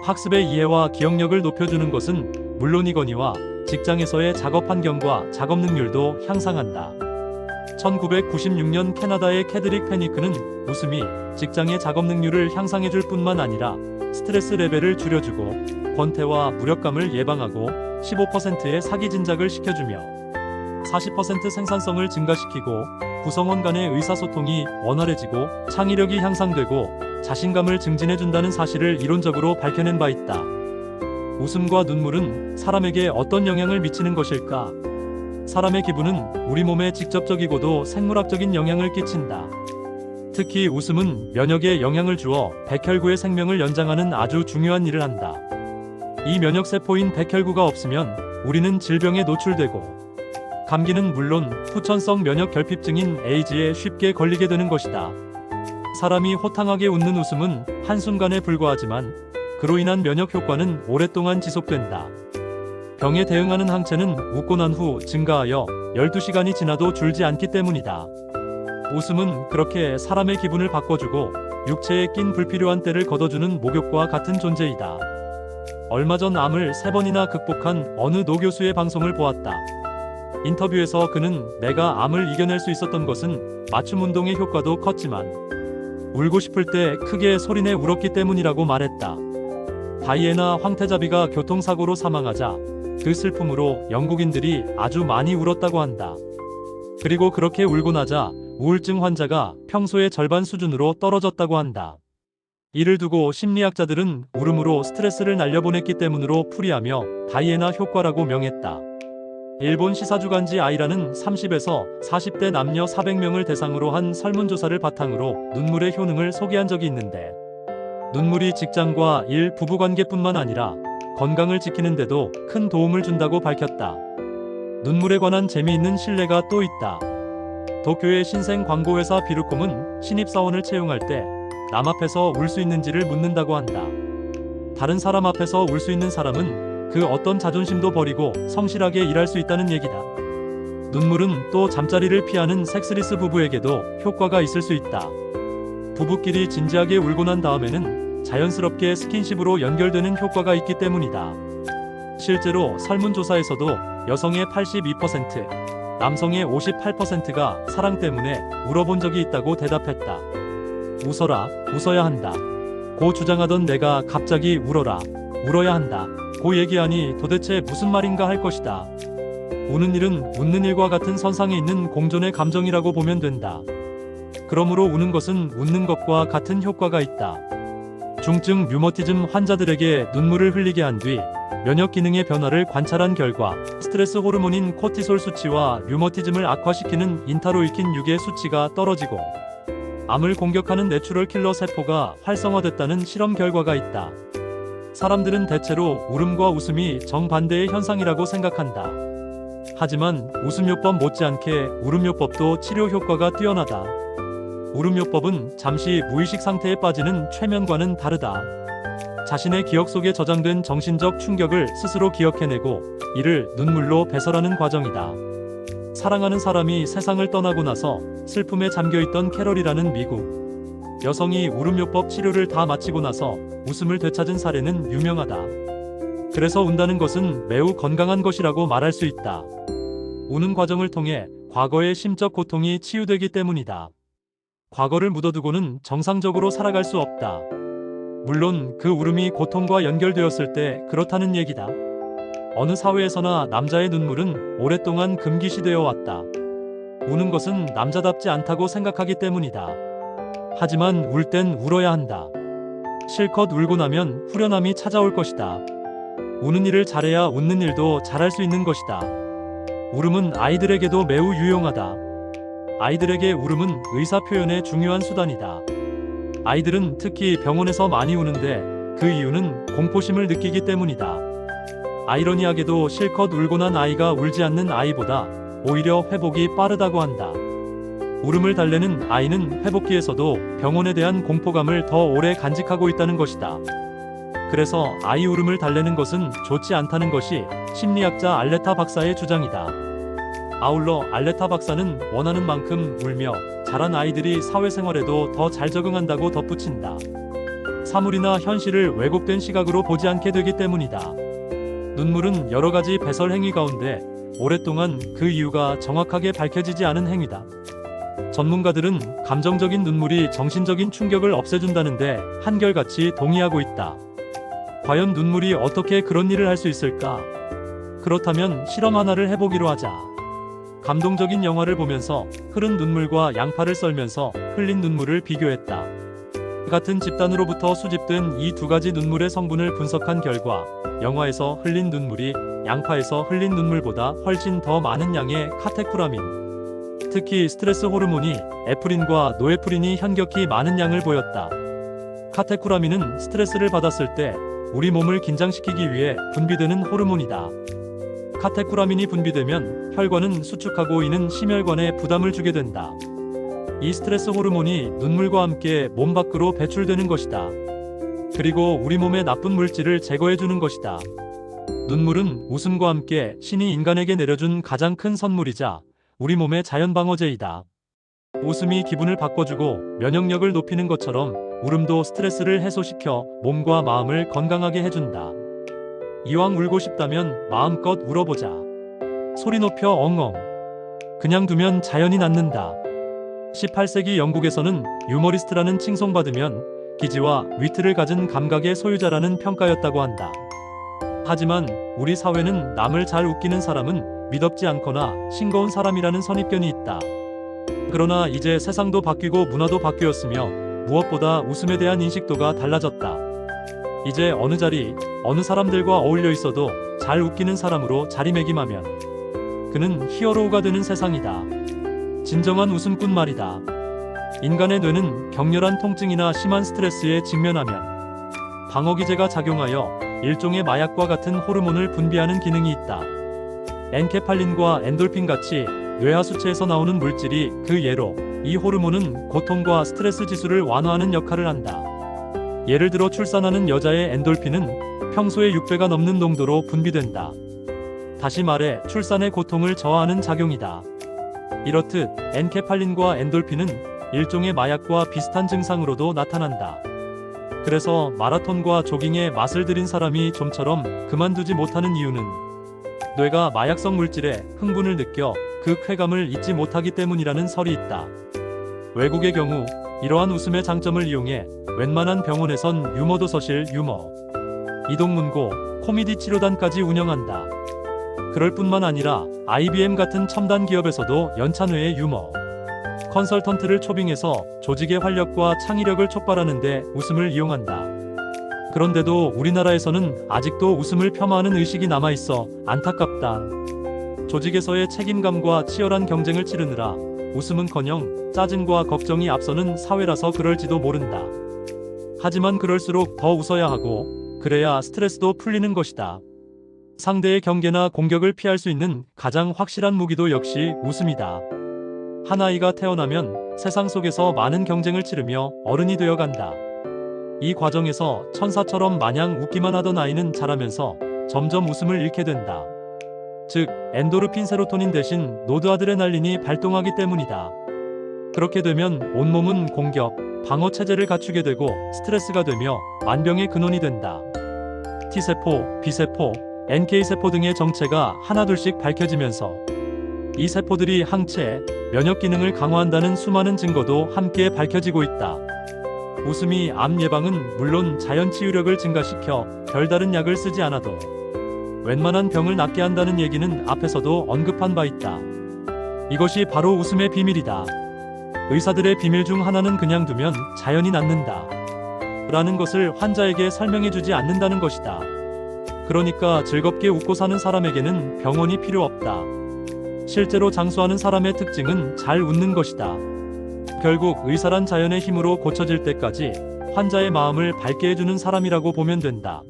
학습의 이해와 기억력을 높여주는 것은 물론이거니와 직장에서의 작업 환경과 작업 능률도 향상한다. 1996년 캐나다의 캐드릭 페니크는 웃음이 직장의 작업 능률을 향상해줄 뿐만 아니라 스트레스 레벨을 줄여주고 권태와 무력감을 예방하고 15%의 사기 진작을 시켜주며 40% 생산성을 증가시키고 구성원 간의 의사소통이 원활해지고 창의력이 향상되고 자신감을 증진해준다는 사실을 이론적으로 밝혀낸 바 있다. 웃음과 눈물은 사람에게 어떤 영향을 미치는 것일까? 사람의 기분은 우리 몸에 직접적이고도 생물학적인 영향을 끼친다. 특히 웃음은 면역에 영향을 주어 백혈구의 생명을 연장하는 아주 중요한 일을 한다. 이 면역세포인 백혈구가 없으면 우리는 질병에 노출되고 감기는 물론 후천성 면역 결핍증인 에이즈에 쉽게 걸리게 되는 것이다. 사람이 호탕하게 웃는 웃음은 한순간에 불과하지만 그로 인한 면역 효과는 오랫동안 지속된다. 병에 대응하는 항체는 웃고 난 후 증가하여 12시간이 지나도 줄지 않기 때문이다. 웃음은 그렇게 사람의 기분을 바꿔주고 육체에 낀 불필요한 때를 걷어주는 목욕과 같은 존재이다. 얼마 전 암을 3번이나 극복한 어느 노교수의 방송을 보았다. 인터뷰에서 그는 내가 암을 이겨낼 수 있었던 것은 맞춤 운동의 효과도 컸지만 울고 싶을 때 크게 소리내 울었기 때문이라고 말했다. 다이애나 황태자비가 교통사고로 사망하자 그 슬픔으로 영국인들이 아주 많이 울었다고 한다. 그리고 그렇게 울고 나자 우울증 환자가 평소의 절반 수준으로 떨어졌다고 한다. 이를 두고 심리학자들은 울음으로 스트레스를 날려보냈기 때문으로 풀이하며 다이애나 효과라고 명했다. 일본 시사주간지 아이라는 30에서 40대 남녀 400명을 대상으로 한 설문조사를 바탕으로 눈물의 효능을 소개한 적이 있는데 눈물이 직장과 일, 부부관계뿐만 아니라 건강을 지키는 데도 큰 도움을 준다고 밝혔다. 눈물에 관한 재미있는 실례가 또 있다. 도쿄의 신생 광고회사 비루콤은 신입사원을 채용할 때 남 앞에서 울 수 있는지를 묻는다고 한다. 다른 사람 앞에서 울 수 있는 사람은 그 어떤 자존심도 버리고 성실하게 일할 수 있다는 얘기다. 눈물은 또 잠자리를 피하는 섹스리스 부부에게도 효과가 있을 수 있다. 부부끼리 진지하게 울고 난 다음에는 자연스럽게 스킨십으로 연결되는 효과가 있기 때문이다. 실제로 설문조사에서도 여성의 82%, 남성의 58%가 사랑 때문에 울어본 적이 있다고 대답했다. 웃어라, 웃어야 한다. 고 주장하던 내가 갑자기 울어라, 울어야 한다. 고 얘기하니 도대체 무슨 말인가 할 것이다. 우는 일은 웃는 일과 같은 선상에 있는 공존의 감정이라고 보면 된다. 그러므로 우는 것은 웃는 것과 같은 효과가 있다. 중증 류머티즘 환자들에게 눈물을 흘리게 한 뒤 면역 기능의 변화를 관찰한 결과 스트레스 호르몬인 코티솔 수치와 류머티즘을 악화시키는 인터로이킨 6의 수치가 떨어지고 암을 공격하는 내추럴 킬러 세포가 활성화됐다는 실험 결과가 있다. 사람들은 대체로 울음과 웃음이 정반대의 현상이라고 생각한다. 하지만 웃음요법 못지않게 울음요법도 치료 효과가 뛰어나다. 울음요법은 잠시 무의식 상태에 빠지는 최면과는 다르다. 자신의 기억 속에 저장된 정신적 충격을 스스로 기억해내고 이를 눈물로 배설하는 과정이다. 사랑하는 사람이 세상을 떠나고 나서 슬픔에 잠겨있던 캐럴이라는 미국 여성이 울음요법 치료를 다 마치고 나서 웃음을 되찾은 사례는 유명하다. 그래서 운다는 것은 매우 건강한 것이라고 말할 수 있다. 우는 과정을 통해 과거의 심적 고통이 치유되기 때문이다. 과거를 묻어두고는 정상적으로 살아갈 수 없다. 물론 그 울음이 고통과 연결되었을 때 그렇다는 얘기다. 어느 사회에서나 남자의 눈물은 오랫동안 금기시되어 왔다. 우는 것은 남자답지 않다고 생각하기 때문이다. 하지만 울 땐 울어야 한다. 실컷 울고 나면 후련함이 찾아올 것이다. 우는 일을 잘해야 웃는 일도 잘할 수 있는 것이다. 울음은 아이들에게도 매우 유용하다. 아이들에게 울음은 의사 표현의 중요한 수단이다. 아이들은 특히 병원에서 많이 우는데 그 이유는 공포심을 느끼기 때문이다. 아이러니하게도 실컷 울고 난 아이가 울지 않는 아이보다 오히려 회복이 빠르다고 한다. 울음을 달래는 아이는 회복기에서도 병원에 대한 공포감을 더 오래 간직하고 있다는 것이다. 그래서 아이 울음을 달래는 것은 좋지 않다는 것이 심리학자 알레타 박사의 주장이다. 아울러 알레타 박사는 원하는 만큼 울며 자란 아이들이 사회생활에도 더 잘 적응한다고 덧붙인다. 사물이나 현실을 왜곡된 시각으로 보지 않게 되기 때문이다. 눈물은 여러 가지 배설 행위 가운데 오랫동안 그 이유가 정확하게 밝혀지지 않은 행위다. 전문가들은 감정적인 눈물이 정신적인 충격을 없애준다는데 한결같이 동의하고 있다. 과연 눈물이 어떻게 그런 일을 할 수 있을까? 그렇다면 실험 하나를 해보기로 하자. 감동적인 영화를 보면서 흐른 눈물과 양파를 썰면서 흘린 눈물을 비교했다. 같은 집단으로부터 수집된 이 두 가지 눈물의 성분을 분석한 결과 영화에서 흘린 눈물이 양파에서 흘린 눈물보다 훨씬 더 많은 양의 카테쿠라민, 특히 스트레스 호르몬이 에프린과 노에프린이 현격히 많은 양을 보였다. 카테쿠라민은 스트레스를 받았을 때 우리 몸을 긴장시키기 위해 분비되는 호르몬이다. 카테쿠라민이 분비되면 혈관은 수축하고 이는 심혈관에 부담을 주게 된다. 이 스트레스 호르몬이 눈물과 함께 몸 밖으로 배출되는 것이다. 그리고 우리 몸의 나쁜 물질을 제거해주는 것이다. 눈물은 웃음과 함께 신이 인간에게 내려준 가장 큰 선물이자 우리 몸의 자연 방어제이다. 웃음이 기분을 바꿔주고 면역력을 높이는 것처럼 울음도 스트레스를 해소시켜 몸과 마음을 건강하게 해준다. 이왕 울고 싶다면 마음껏 울어보자. 소리 높여 엉엉. 그냥 두면 자연이 낫는다. 18세기 영국에서는 유머리스트라는 칭송받으면 기지와 위트를 가진 감각의 소유자라는 평가였다고 한다. 하지만 우리 사회는 남을 잘 웃기는 사람은 미덥지 않거나 싱거운 사람이라는 선입견이 있다. 그러나 이제 세상도 바뀌고 문화도 바뀌었으며 무엇보다 웃음에 대한 인식도가 달라졌다. 이제 어느 자리, 어느 사람들과 어울려 있어도 잘 웃기는 사람으로 자리매김하면 그는 히어로가 되는 세상이다. 진정한 웃음꾼 말이다. 인간의 뇌는 격렬한 통증이나 심한 스트레스에 직면하면 방어기제가 작용하여 일종의 마약과 같은 호르몬을 분비하는 기능이 있다. 엔케팔린과 엔돌핀 같이 뇌하수체에서 나오는 물질이 그 예로 이 호르몬은 고통과 스트레스 지수를 완화하는 역할을 한다. 예를 들어 출산하는 여자의 엔돌핀은 평소의 6배가 넘는 농도로 분비된다. 다시 말해 출산의 고통을 저하하는 작용이다. 이렇듯 엔케팔린과 엔돌핀은 일종의 마약과 비슷한 증상으로도 나타난다. 그래서 마라톤과 조깅에 맛을 들인 사람이 좀처럼 그만두지 못하는 이유는 뇌가 마약성 물질에 흥분을 느껴 그 쾌감을 잊지 못하기 때문이라는 설이 있다. 외국의 경우 이러한 웃음의 장점을 이용해 웬만한 병원에선 유머도서실 유머, 이동문고, 코미디 치료단까지 운영한다. 그럴 뿐만 아니라 IBM 같은 첨단 기업에서도 연찬회의 유머, 컨설턴트를 초빙해서 조직의 활력과 창의력을 촉발하는 데 웃음을 이용한다. 그런데도 우리나라에서는 아직도 웃음을 폄하하는 의식이 남아있어 안타깝다. 조직에서의 책임감과 치열한 경쟁을 치르느라 웃음은커녕 짜증과 걱정이 앞서는 사회라서 그럴지도 모른다. 하지만 그럴수록 더 웃어야 하고 그래야 스트레스도 풀리는 것이다. 상대의 경계나 공격을 피할 수 있는 가장 확실한 무기도 역시 웃음이다. 한 아이가 태어나면 세상 속에서 많은 경쟁을 치르며 어른이 되어간다. 이 과정에서 천사처럼 마냥 웃기만 하던 아이는 자라면서 점점 웃음을 잃게 된다. 즉, 엔도르핀 세로토닌 대신 노드아드레날린이 발동하기 때문이다. 그렇게 되면 온몸은 공격, 방어 체제를 갖추게 되고 스트레스가 되며 만병의 근원이 된다. T세포, B세포, NK세포 등의 정체가 하나둘씩 밝혀지면서 이 세포들이 항체, 면역 기능을 강화한다는 수많은 증거도 함께 밝혀지고 있다. 웃음이 암 예방은 물론 자연 치유력을 증가시켜 별다른 약을 쓰지 않아도 웬만한 병을 낫게 한다는 얘기는 앞에서도 언급한 바 있다. 이것이 바로 웃음의 비밀이다. 의사들의 비밀 중 하나는 그냥 두면 자연이 낫는다 라는 것을 환자에게 설명해주지 않는다는 것이다. 그러니까 즐겁게 웃고 사는 사람에게는 병원이 필요 없다. 실제로 장수하는 사람의 특징은 잘 웃는 것이다. 결국 의사란 자연의 힘으로 고쳐질 때까지 환자의 마음을 밝게 해주는 사람이라고 보면 된다.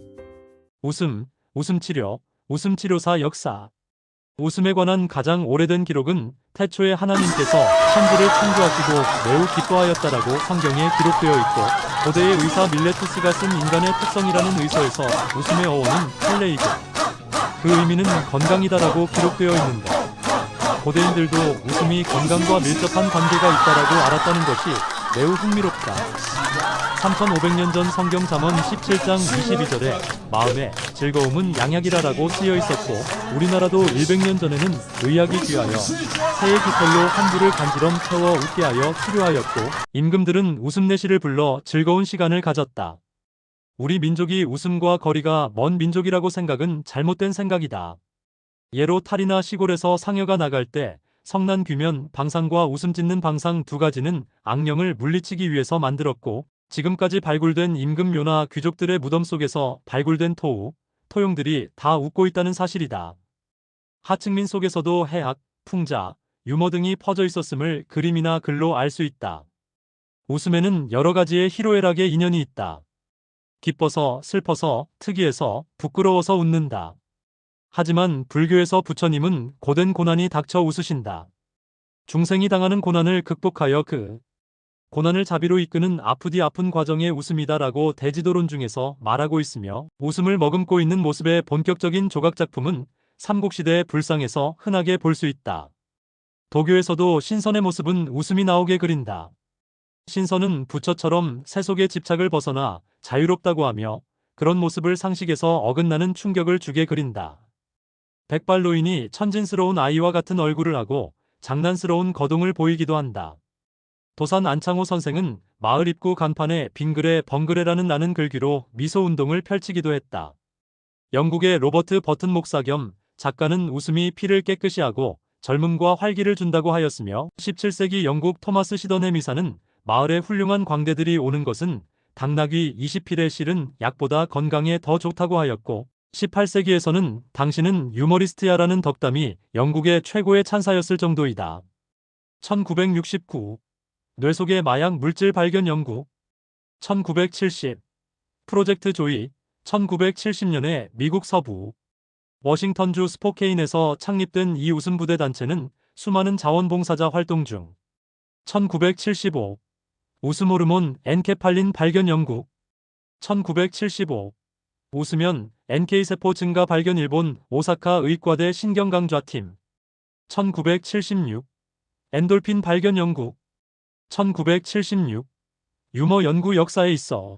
웃음, 웃음치료, 웃음치료사 역사. 웃음에 관한 가장 오래된 기록은 태초에 하나님께서 천지를 창조하시고 매우 기뻐하였다라고 성경에 기록되어 있고 고대의 의사 밀레투스가 쓴 인간의 특성이라는 의서에서 웃음의 어원은 헬레이고 그 의미는 건강이다라고 기록되어 있는데 고대인들도 웃음이 건강과 밀접한 관계가 있다라고 알았다는 것이 매우 흥미롭다. 3500년 전 성경 잠언 17장 22절에 마음에 즐거움은 양약이라라고 쓰여 있었고 우리나라도 100년 전에는 의학이 귀하여 새의 깃털로 환부를 간지럼 채워 웃게 하여 치료하였고 임금들은 웃음내시를 불러 즐거운 시간을 가졌다. 우리 민족이 웃음과 거리가 먼 민족이라고 생각은 잘못된 생각이다. 예로 탈이나 시골에서 상여가 나갈 때 성난 귀면 방상과 웃음 짓는 방상 두 가지는 악령을 물리치기 위해서 만들었고 지금까지 발굴된 임금묘나 귀족들의 무덤 속에서 발굴된 토우, 토용들이 다 웃고 있다는 사실이다. 하층민 속에서도 해악, 풍자, 유머 등이 퍼져 있었음을 그림이나 글로 알 수 있다. 웃음에는 여러 가지의 희로애락의 인연이 있다. 기뻐서, 슬퍼서, 특이해서, 부끄러워서 웃는다. 하지만 불교에서 부처님은 고된 고난이 닥쳐 웃으신다. 중생이 당하는 고난을 극복하여 그 고난을 자비로 이끄는 아프디 아픈 과정의 웃음이다라고 대지도론 중에서 말하고 있으며, 웃음을 머금고 있는 모습의 본격적인 조각작품은 삼국시대의 불상에서 흔하게 볼 수 있다. 도교에서도 신선의 모습은 웃음이 나오게 그린다. 신선은 부처처럼 세속의 집착을 벗어나 자유롭다고 하며, 그런 모습을 상식에서 어긋나는 충격을 주게 그린다. 백발노인이 천진스러운 아이와 같은 얼굴을 하고 장난스러운 거동을 보이기도 한다. 도산 안창호 선생은 마을 입구 간판에 빙그레 벙그레라는 나는 글귀로 미소 운동을 펼치기도 했다. 영국의 로버트 버튼 목사 겸 작가는 웃음이 피를 깨끗이 하고 젊음과 활기를 준다고 하였으며, 17세기 영국 토마스 시던의 미사는 마을에 훌륭한 광대들이 오는 것은 당나귀 20필에 실은 약보다 건강에 더 좋다고 하였고, 18세기에서는 당신은 유머리스트야라는 덕담이 영국의 최고의 찬사였을 정도이다. 1969. 뇌 속의 마약 물질 발견 연구. 1970. 프로젝트 조이. 1970년에 미국 서부 워싱턴주 스포케인에서 창립된 이 웃음부대 단체는 수많은 자원봉사자 활동 중. 1975. 웃음 호르몬 엔케팔린 발견 연구. 1975. 웃으면 NK세포 증가 발견 일본 오사카 의과대 신경강좌팀. 1976. 엔돌핀 발견 연구. 1976. 유머 연구 역사에 있어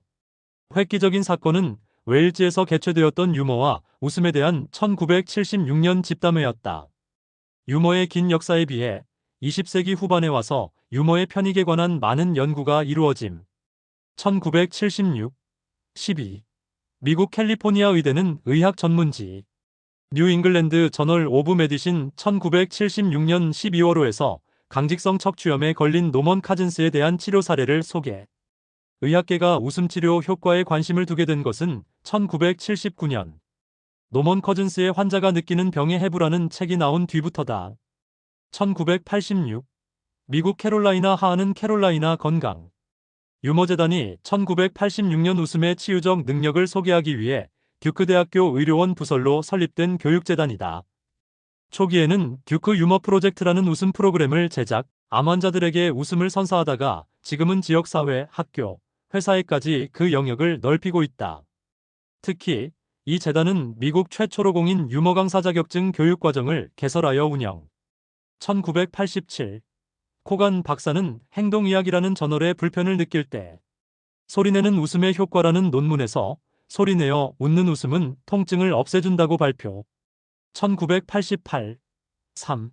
획기적인 사건은 웨일즈에서 개최되었던 유머와 웃음에 대한 1976년 집담회였다. 유머의 긴 역사에 비해 20세기 후반에 와서 유머의 편익에 관한 많은 연구가 이루어짐. 1976. 12. 미국 캘리포니아 의대는 의학 전문지. 뉴 잉글랜드 저널 오브 메디신 1976년 12월호에서 강직성 척추염에 걸린 노먼 카즌스에 대한 치료 사례를 소개. 의학계가 웃음치료 효과에 관심을 두게 된 것은 1979년. 노먼 커즌스의 환자가 느끼는 병의 해부라는 책이 나온 뒤부터다. 1986. 미국 캐롤라이나 하하는 캐롤라이나 건강 유머재단이 1986년 웃음의 치유적 능력을 소개하기 위해 듀크 대학교 의료원 부설로 설립된 교육재단이다. 초기에는 듀크 유머 프로젝트라는 웃음 프로그램을 제작, 암 환자들에게 웃음을 선사하다가 지금은 지역사회, 학교, 회사에까지 그 영역을 넓히고 있다. 특히 이 재단은 미국 최초로 공인 유머 강사 자격증 교육과정을 개설하여 운영. 1987. 코간 박사는 행동의학이라는 저널의 불편을 느낄 때 소리내는 웃음의 효과라는 논문에서 소리내어 웃는 웃음은 통증을 없애준다고 발표. 1988. 3.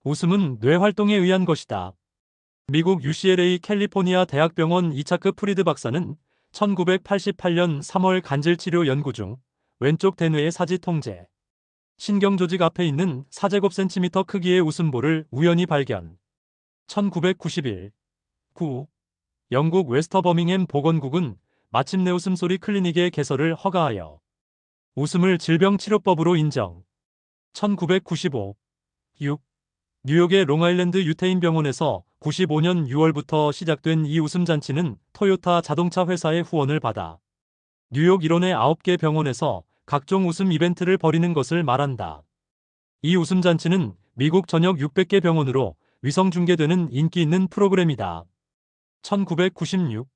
웃음은 뇌 활동에 의한 것이다. 미국 UCLA 캘리포니아 대학병원 이차크 프리드 박사는 1988년 3월 간질치료 연구 중 왼쪽 대뇌의 사지 통제, 신경조직 앞에 있는 4제곱센티미터 크기의 웃음볼을 우연히 발견. 1991. 9. 영국 웨스터 버밍햄 보건국은 마침내 웃음소리 클리닉의 개설을 허가하여 웃음을 질병치료법으로 인정. 1995. 6. 뉴욕의 롱아일랜드 유태인 병원에서 95년 6월부터 시작된 이 웃음잔치는 토요타 자동차 회사의 후원을 받아 뉴욕 일원의 9개 병원에서 각종 웃음 이벤트를 벌이는 것을 말한다. 이 웃음잔치는 미국 전역 600개 병원으로 위성 중계되는 인기 있는 프로그램이다. 1996.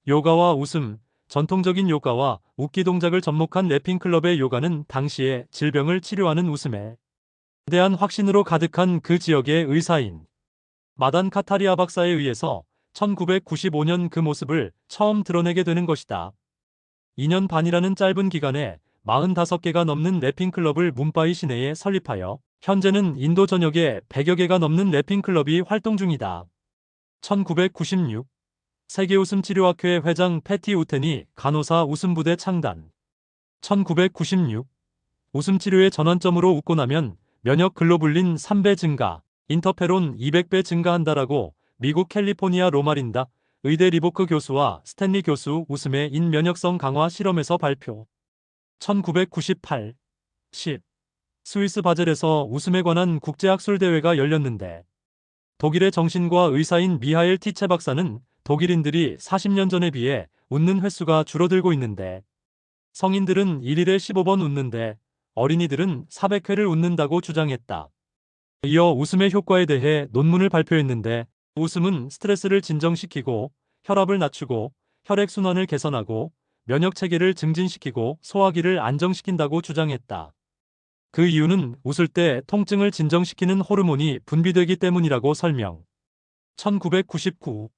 요가와 웃음. 전통적인 요가와 웃기 동작을 접목한 래핑클럽의 요가는 당시에 질병을 치료하는 웃음에 대한 확신으로 가득한 그 지역의 의사인 마단 카타리아 박사에 의해서 1995년 그 모습을 처음 드러내게 되는 것이다. 2년 반이라는 짧은 기간에 45개가 넘는 래핑클럽을 뭄바이 시내에 설립하여 현재는 인도 전역에 100여 개가 넘는 래핑클럽이 활동 중이다. 1996. 세계웃음치료학회 회장 패티 우텐이 간호사 웃음부대 창단. 1996. 웃음치료의 전환점으로 웃고 나면 면역 글로불린 3배 증가, 인터페론 200배 증가한다라고 미국 캘리포니아 로마린다 의대 리보크 교수와 스탠리 교수 웃음의 인면역성 강화 실험에서 발표. 1998. 10. 스위스 바젤에서 웃음에 관한 국제학술대회가 열렸는데 독일의 정신과 의사인 미하엘 티체 박사는 독일인들이 40년 전에 비해 웃는 횟수가 줄어들고 있는데 성인들은 1일에 15번 웃는데 어린이들은 400회를 웃는다고 주장했다. 이어 웃음의 효과에 대해 논문을 발표했는데 웃음은 스트레스를 진정시키고 혈압을 낮추고 혈액순환을 개선하고 면역 체계를 증진시키고 소화기를 안정시킨다고 주장했다. 그 이유는 웃을 때 통증을 진정시키는 호르몬이 분비되기 때문이라고 설명. 1999.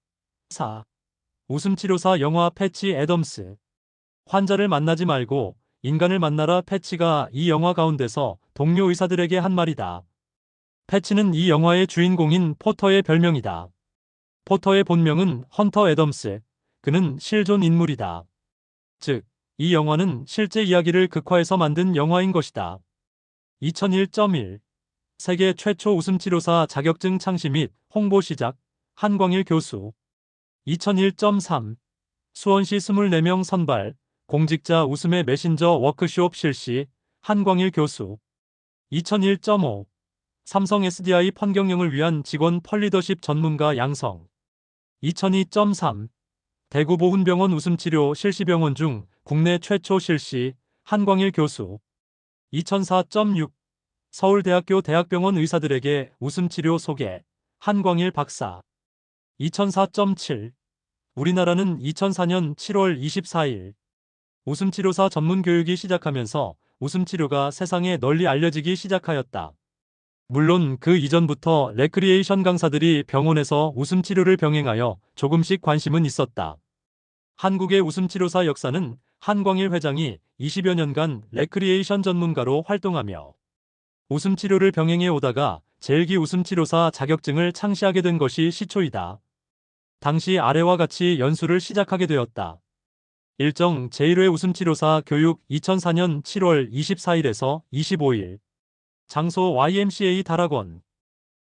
4. 웃음치료사 영화 패치 애덤스. 환자를 만나지 말고 인간을 만나라. 패치가 이 영화 가운데서 동료 의사들에게 한 말이다. 패치는 이 영화의 주인공인 포터의 별명이다. 포터의 본명은 헌터 애덤스. 그는 실존 인물이다. 즉, 이 영화는 실제 이야기를 극화해서 만든 영화인 것이다. 2001.1 세계 최초 웃음치료사 자격증 창시 및 홍보 시작 한광일 교수. 2001.3 수원시 24명 선발 공직자 웃음의 메신저 워크숍 실시 한광일 교수. 2001.5 삼성 SDI 판경영을 위한 직원 펄리더십 전문가 양성. 2002.3 대구 보훈병원 웃음치료 실시병원 중 국내 최초 실시 한광일 교수. 2004.6 서울대학교 대학병원 의사들에게 웃음치료 소개 한광일 박사. 2004.7 우리나라는 2004년 7월 24일 웃음치료사 전문 교육이 시작하면서 웃음치료가 세상에 널리 알려지기 시작하였다. 물론 그 이전부터 레크리에이션 강사들이 병원에서 웃음치료를 병행하여 조금씩 관심은 있었다. 한국의 웃음치료사 역사는 한광일 회장이 20여 년간 레크리에이션 전문가로 활동하며 웃음치료를 병행해 오다가 제1기 웃음치료사 자격증을 창시하게 된 것이 시초이다. 당시 아래와 같이 연수를 시작하게 되었다. 일정 제1회 웃음치료사 교육 2004년 7월 24일에서 25일 장소 YMCA 다락원.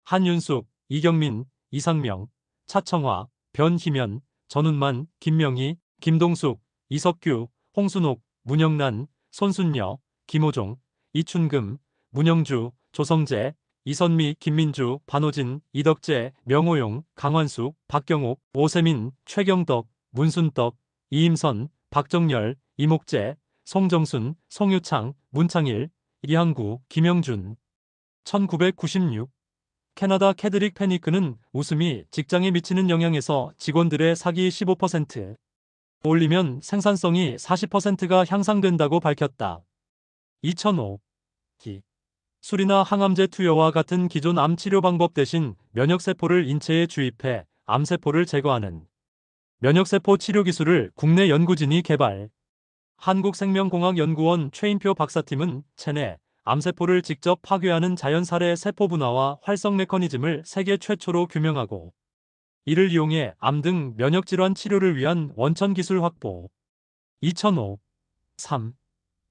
한윤숙, 이경민, 이상명, 차청화, 변희면, 전운만, 김명희, 김동숙, 이석규, 홍순옥, 문영란, 손순녀, 김호종, 이춘금, 문영주, 조성재, 이선미, 김민주, 반호진, 이덕재, 명호용, 강환숙, 박경옥, 오세민, 최경덕, 문순떡, 이임선, 박정열, 이목재, 송정순, 송유창, 문창일, 이항구, 김영준. 1996 캐나다 캐드릭 패니크는 웃음이 직장에 미치는 영향에서 직원들의 사기 15% 올리면 생산성이 40%가 향상된다고 밝혔다. 2005 술이나 항암제 투여와 같은 기존 암 치료 방법 대신 면역세포를 인체에 주입해 암세포를 제거하는 면역세포 치료 기술을 국내 연구진이 개발. 한국생명공학연구원 최인표 박사팀은 체내 암세포를 직접 파괴하는 자연살해 세포 분화와 활성 메커니즘을 세계 최초로 규명하고 이를 이용해 암 등 면역질환 치료를 위한 원천 기술 확보. 2005 3.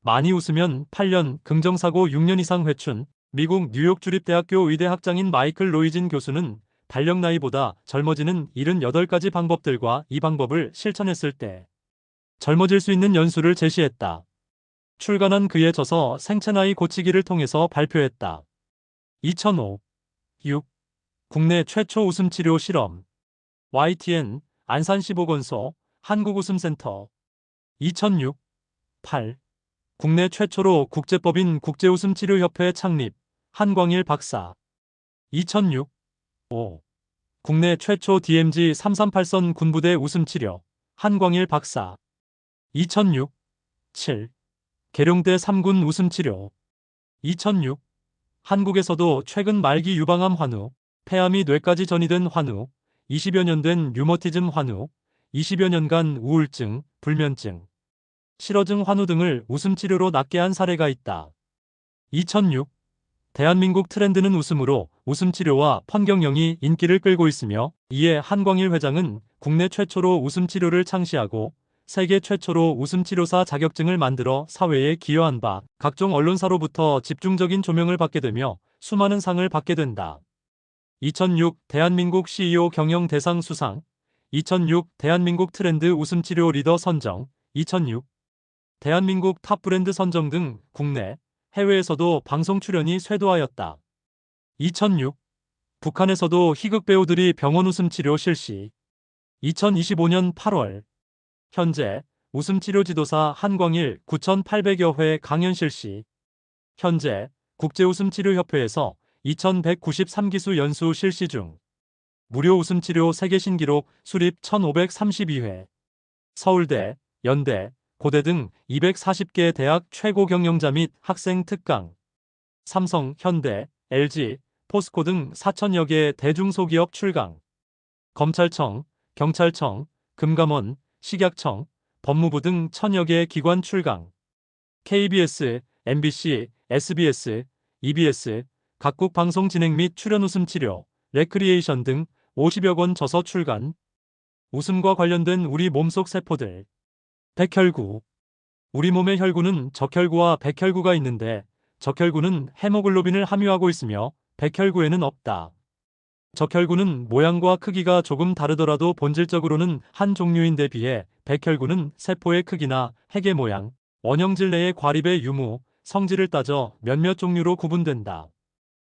많이 웃으면 8년, 긍정사고 6년 이상 회춘. 미국 뉴욕 주립대학교 의대 학장인 마이클 로이진 교수는 발령 나이보다 젊어지는 78가지 방법들과 이 방법을 실천했을 때 젊어질 수 있는 연수를 제시했다. 출간한 그의 저서 생체나이 고치기를 통해서 발표했다. 2005 6. 국내 최초 웃음치료 실험 YTN 안산시보건소 한국웃음센터. 2006 8. 국내 최초로 국제법인 국제웃음치료협회 창립 한광일 박사. 2006 5. 국내 최초 DMZ 338선 군부대 웃음치료 한광일 박사. 2006 7. 계룡대 3군 웃음치료. 2006 한국에서도 최근 말기 유방암 환우, 폐암이 뇌까지 전이된 환우, 20여 년 된 류머티즘 환우, 20여 년간 우울증, 불면증, 실어증 환우 등을 웃음치료로 낫게 한 사례가 있다. 2006 대한민국 트렌드는 웃음으로 웃음치료와 판경영이 인기를 끌고 있으며 이에 한광일 회장은 국내 최초로 웃음치료를 창시하고 세계 최초로 웃음치료사 자격증을 만들어 사회에 기여한 바 각종 언론사로부터 집중적인 조명을 받게 되며 수많은 상을 받게 된다. 2006 대한민국 CEO 경영 대상 수상, 2006 대한민국 트렌드 웃음치료 리더 선정, 2006 대한민국 탑 브랜드 선정 등 국내, 해외에서도 방송 출연이 쇄도하였다. 2006 북한에서도 희극 배우들이 병원 웃음 치료 실시. 2025년 8월. 현재 웃음 치료 지도사 한광일 9,800여 회 강연 실시. 현재 국제 웃음 치료 협회에서 2,193기수 연수 실시 중. 무료 웃음 치료 세계 신기록 수립 1,532회. 서울대, 연대, 고대 등 240개 대학 최고 경영자 및 학생 특강. 삼성, 현대, LG, 포스코 등 4천여 개의 대중소기업 출강. 검찰청, 경찰청, 금감원, 식약청, 법무부 등 1,000여 개의 기관 출강. KBS, MBC, SBS, EBS, 각국 방송 진행 및 출연 웃음 치료, 레크리에이션 등 50여 권 저서 출간. 웃음과 관련된 우리 몸속 세포들. 백혈구. 우리 몸의 혈구는 적혈구와 백혈구가 있는데 적혈구는 헤모글로빈을 함유하고 있으며 백혈구에는 없다. 적혈구는 모양과 크기가 조금 다르더라도 본질적으로는 한 종류인 데 비해 백혈구는 세포의 크기나 핵의 모양, 원형질 내의 과립의 유무, 성질을 따져 몇몇 종류로 구분된다.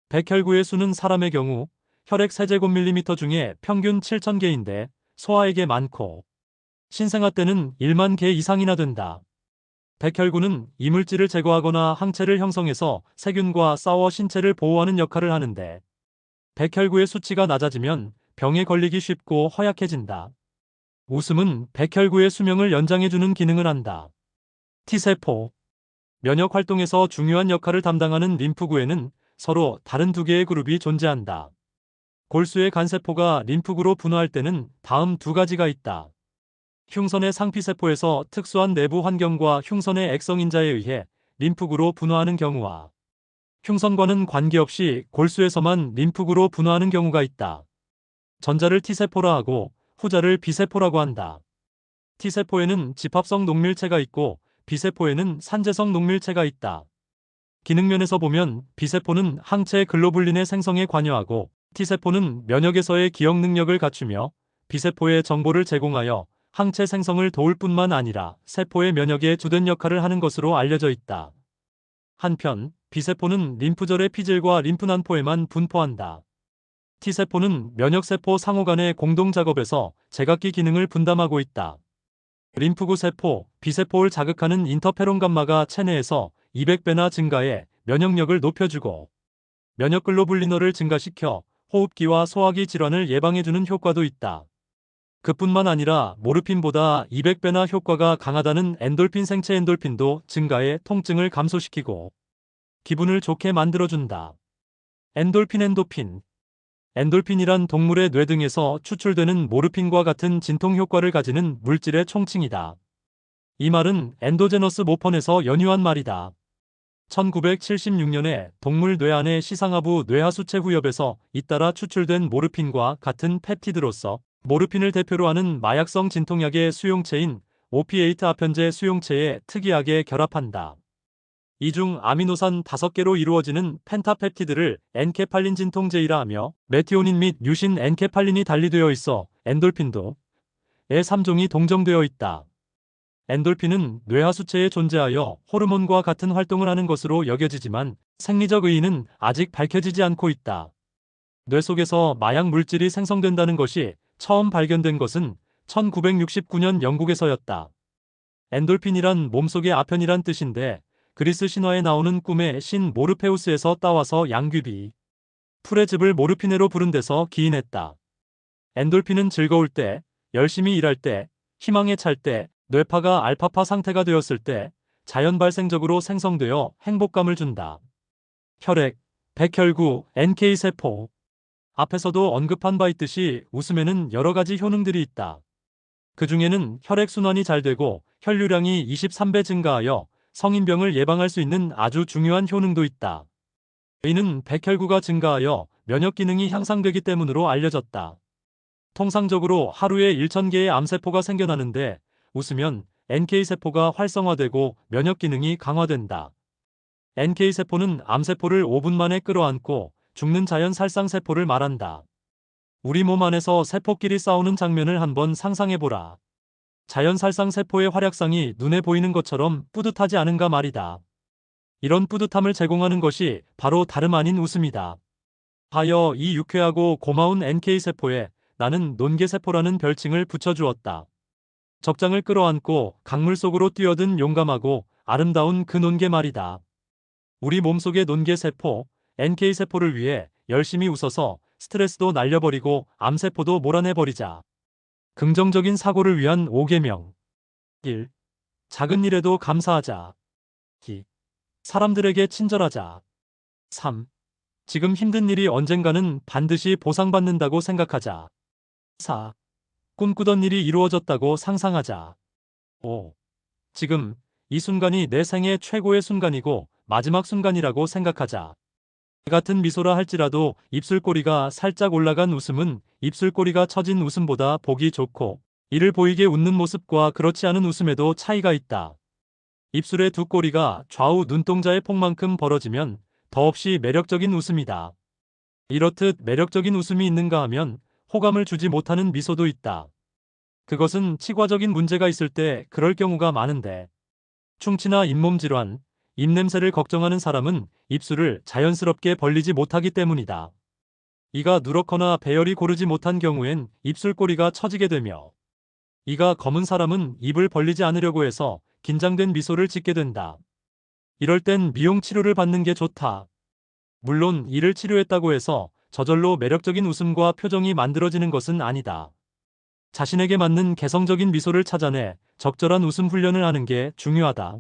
백혈구의 수는 사람의 경우 혈액 세제곱밀리미터 중에 평균 7,000개인데 소아에게 많고 신생아 때는 1만 개 이상이나 된다. 백혈구는 이물질을 제거하거나 항체를 형성해서 세균과 싸워 신체를 보호하는 역할을 하는데 백혈구의 수치가 낮아지면 병에 걸리기 쉽고 허약해진다. 웃음은 백혈구의 수명을 연장해주는 기능을 한다. T세포. 면역 활동에서 중요한 역할을 담당하는 림프구에는 서로 다른 두 개의 그룹이 존재한다. 골수의 간세포가 림프구로 분화할 때는 다음 두 가지가 있다. 흉선의 상피세포에서 특수한 내부 환경과 흉선의 액성인자에 의해 림프구로 분화하는 경우와 흉선과는 관계없이 골수에서만 림프구로 분화하는 경우가 있다. 전자를 T세포라 하고 후자를 B세포라고 한다. T세포에는 집합성 녹밀체가 있고 B세포에는 산재성 녹밀체가 있다. 기능면에서 보면 B세포는 항체 글로불린의 생성에 관여하고 T세포는 면역에서의 기억 능력을 갖추며 B세포에 정보를 제공하여 항체 생성을 도울 뿐만 아니라 세포의 면역에 주된 역할을 하는 것으로 알려져 있다. 한편 B세포는 림프절의 피질과 림프난포에만 분포한다. T세포는 면역세포 상호 간의 공동작업에서 제각기 기능을 분담하고 있다. 림프구 세포, B세포를 자극하는 인터페론 감마가 체내에서 200배나 증가해 면역력을 높여주고 면역글로불린어를 증가시켜 호흡기와 소화기 질환을 예방해주는 효과도 있다. 그뿐만 아니라 모르핀보다 200배나 효과가 강하다는 엔돌핀 생체 엔돌핀도 증가해 통증을 감소시키고 기분을 좋게 만들어준다. 엔돌핀. 엔돌핀이란 동물의 뇌 등에서 추출되는 모르핀과 같은 진통 효과를 가지는 물질의 총칭이다. 이 말은 엔도제너스 모펀에서 연유한 말이다. 1976년에 동물 뇌 안의 시상하부 뇌하수체 후엽에서 잇따라 추출된 모르핀과 같은 펩티드로서 모르핀을 대표로 하는 마약성 진통약의 수용체인 오피에이트 아편제 수용체에 특이하게 결합한다. 이 중 아미노산 5개로 이루어지는 펜타펩티드를 엔케팔린 진통제이라 하며 메티오닌 및 유신 엔케팔린이 달리되어 있어 엔돌핀도 의 3종이 동정되어 있다. 엔돌핀은 뇌하수체에 존재하여 호르몬과 같은 활동을 하는 것으로 여겨지지만 생리적 의의는 아직 밝혀지지 않고 있다. 뇌 속에서 마약 물질이 생성된다는 것이 처음 발견된 것은 1969년 영국에서였다. 엔돌핀이란 몸속의 아편이란 뜻인데 그리스 신화에 나오는 꿈의 신 모르페우스에서 따와서 양귀비, 풀의 즙을 모르피네로 부른 데서 기인했다. 엔돌핀은 즐거울 때, 열심히 일할 때, 희망에 찰 때, 뇌파가 알파파 상태가 되었을 때 자연 발생적으로 생성되어 행복감을 준다. 혈액, 백혈구, NK세포. 앞에서도 언급한 바 있듯이 웃음에는 여러 가지 효능들이 있다. 그 중에는 혈액순환이 잘 되고 혈류량이 23배 증가하여 성인병을 예방할 수 있는 아주 중요한 효능도 있다. 이는 백혈구가 증가하여 면역 기능이 향상되기 때문으로 알려졌다. 통상적으로 하루에 1,000개의 암세포가 생겨나는데 웃으면 NK세포가 활성화되고 면역 기능이 강화된다. NK세포는 암세포를 5분 만에 끌어안고 죽는 자연 살상세포를 말한다. 우리 몸 안에서 세포끼리 싸우는 장면을 한번 상상해보라. 자연 살상세포의 활약상이 눈에 보이는 것처럼 뿌듯하지 않은가 말이다. 이런 뿌듯함을 제공하는 것이 바로 다름 아닌 웃음이다. 하여 이 유쾌하고 고마운 NK세포에 나는 논개세포라는 별칭을 붙여주었다. 적장을 끌어안고 강물 속으로 뛰어든 용감하고 아름다운 그 논개 말이다. 우리 몸속의 논개세포, NK세포를 위해 열심히 웃어서 스트레스도 날려버리고 암세포도 몰아내버리자. 긍정적인 사고를 위한 5계명. 1. 작은 일에도 감사하자. 2. 사람들에게 친절하자. 3. 지금 힘든 일이 언젠가는 반드시 보상받는다고 생각하자. 4. 꿈꾸던 일이 이루어졌다고 상상하자. 5. 지금 이 순간이 내 생애 최고의 순간이고 마지막 순간이라고 생각하자. 같은 미소라 할지라도 입술꼬리가 살짝 올라간 웃음은 입술꼬리가 처진 웃음보다 보기 좋고 이를 보이게 웃는 모습과 그렇지 않은 웃음에도 차이가 있다. 입술의 두 꼬리가 좌우 눈동자의 폭만큼 벌어지면 더없이 매력적인 웃음이다. 이렇듯 매력적인 웃음이 있는가 하면 호감을 주지 못하는 미소도 있다. 그것은 치과적인 문제가 있을 때 그럴 경우가 많은데 충치나 잇몸 질환, 입냄새를 걱정하는 사람은 입술을 자연스럽게 벌리지 못하기 때문이다. 이가 누렇거나 배열이 고르지 못한 경우엔 입술꼬리가 처지게 되며 이가 검은 사람은 입을 벌리지 않으려고 해서 긴장된 미소를 짓게 된다. 이럴 땐 미용 치료를 받는 게 좋다. 물론 이를 치료했다고 해서 저절로 매력적인 웃음과 표정이 만들어지는 것은 아니다. 자신에게 맞는 개성적인 미소를 찾아내 적절한 웃음 훈련을 하는 게 중요하다.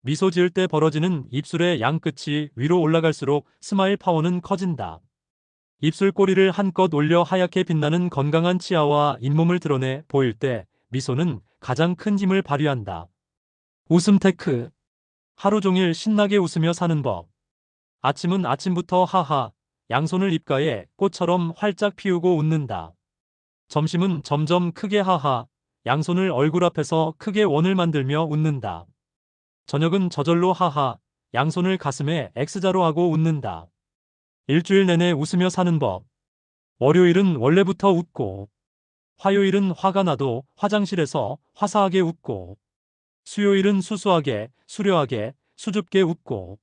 미소 지을 때 벌어지는 입술의 양끝이 위로 올라갈수록 스마일 파워는 커진다. 입술 꼬리를 한껏 올려 하얗게 빛나는 건강한 치아와 잇몸을 드러내 보일 때 미소는 가장 큰 힘을 발휘한다. 웃음 테크. 하루 종일 신나게 웃으며 사는 법. 아침은 아침부터 하하, 양손을 입가에 꽃처럼 활짝 피우고 웃는다. 점심은 점점 크게 하하, 양손을 얼굴 앞에서 크게 원을 만들며 웃는다. 저녁은 저절로 하하, 양손을 가슴에 X자로 하고 웃는다. 일주일 내내 웃으며 사는 법. 월요일은 원래부터 웃고, 화요일은 화가 나도 화장실에서 화사하게 웃고, 수요일은 수수하게, 수려하게, 수줍게 웃고,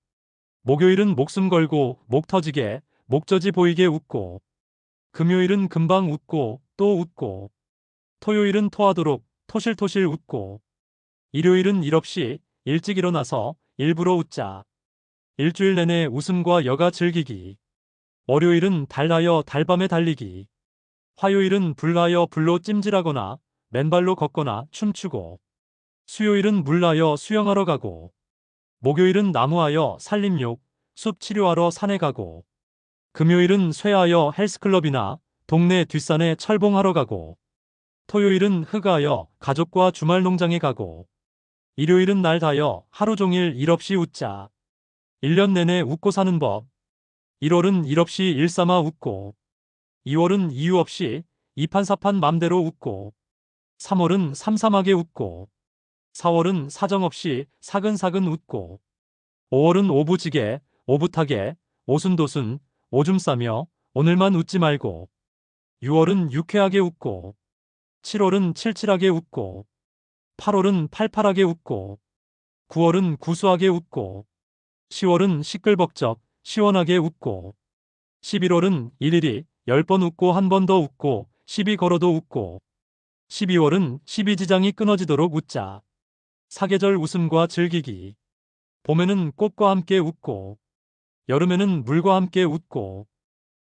목요일은 목숨 걸고, 목 터지게, 목젖이 보이게 웃고, 금요일은 금방 웃고, 또 웃고, 토요일은 토하도록 토실토실 웃고, 일요일은 일 없이 일찍 일어나서 일부러 웃자. 일주일 내내 웃음과 여가 즐기기. 월요일은 달하여 달밤에 달리기. 화요일은 불하여 불로 찜질하거나 맨발로 걷거나 춤추고. 수요일은 물하여 수영하러 가고. 목요일은 나무하여 산림욕, 숲 치료하러 산에 가고. 금요일은 쇠하여 헬스클럽이나 동네 뒷산에 철봉하러 가고. 토요일은 흑하여 가족과 주말 농장에 가고. 일요일은 날 다여 하루 종일 일 없이 웃자. 1년 내내 웃고 사는 법. 1월은 일 없이 일 삼아 웃고. 2월은 이유 없이 이판사판 맘대로 웃고. 3월은 삼삼하게 웃고. 4월은 사정없이 사근사근 웃고. 5월은 오부지게, 오붓하게, 오순도순, 오줌 싸며 오늘만 웃지 말고. 6월은 유쾌하게 웃고. 7월은 칠칠하게 웃고. 8월은 팔팔하게 웃고. 9월은 구수하게 웃고. 10월은 시끌벅적, 시원하게 웃고. 11월은 일일이 10번 웃고 한 번 더 웃고 12 걸어도 웃고. 12월은 12지장이 끊어지도록 웃자. 사계절 웃음과 즐기기. 봄에는 꽃과 함께 웃고. 여름에는 물과 함께 웃고.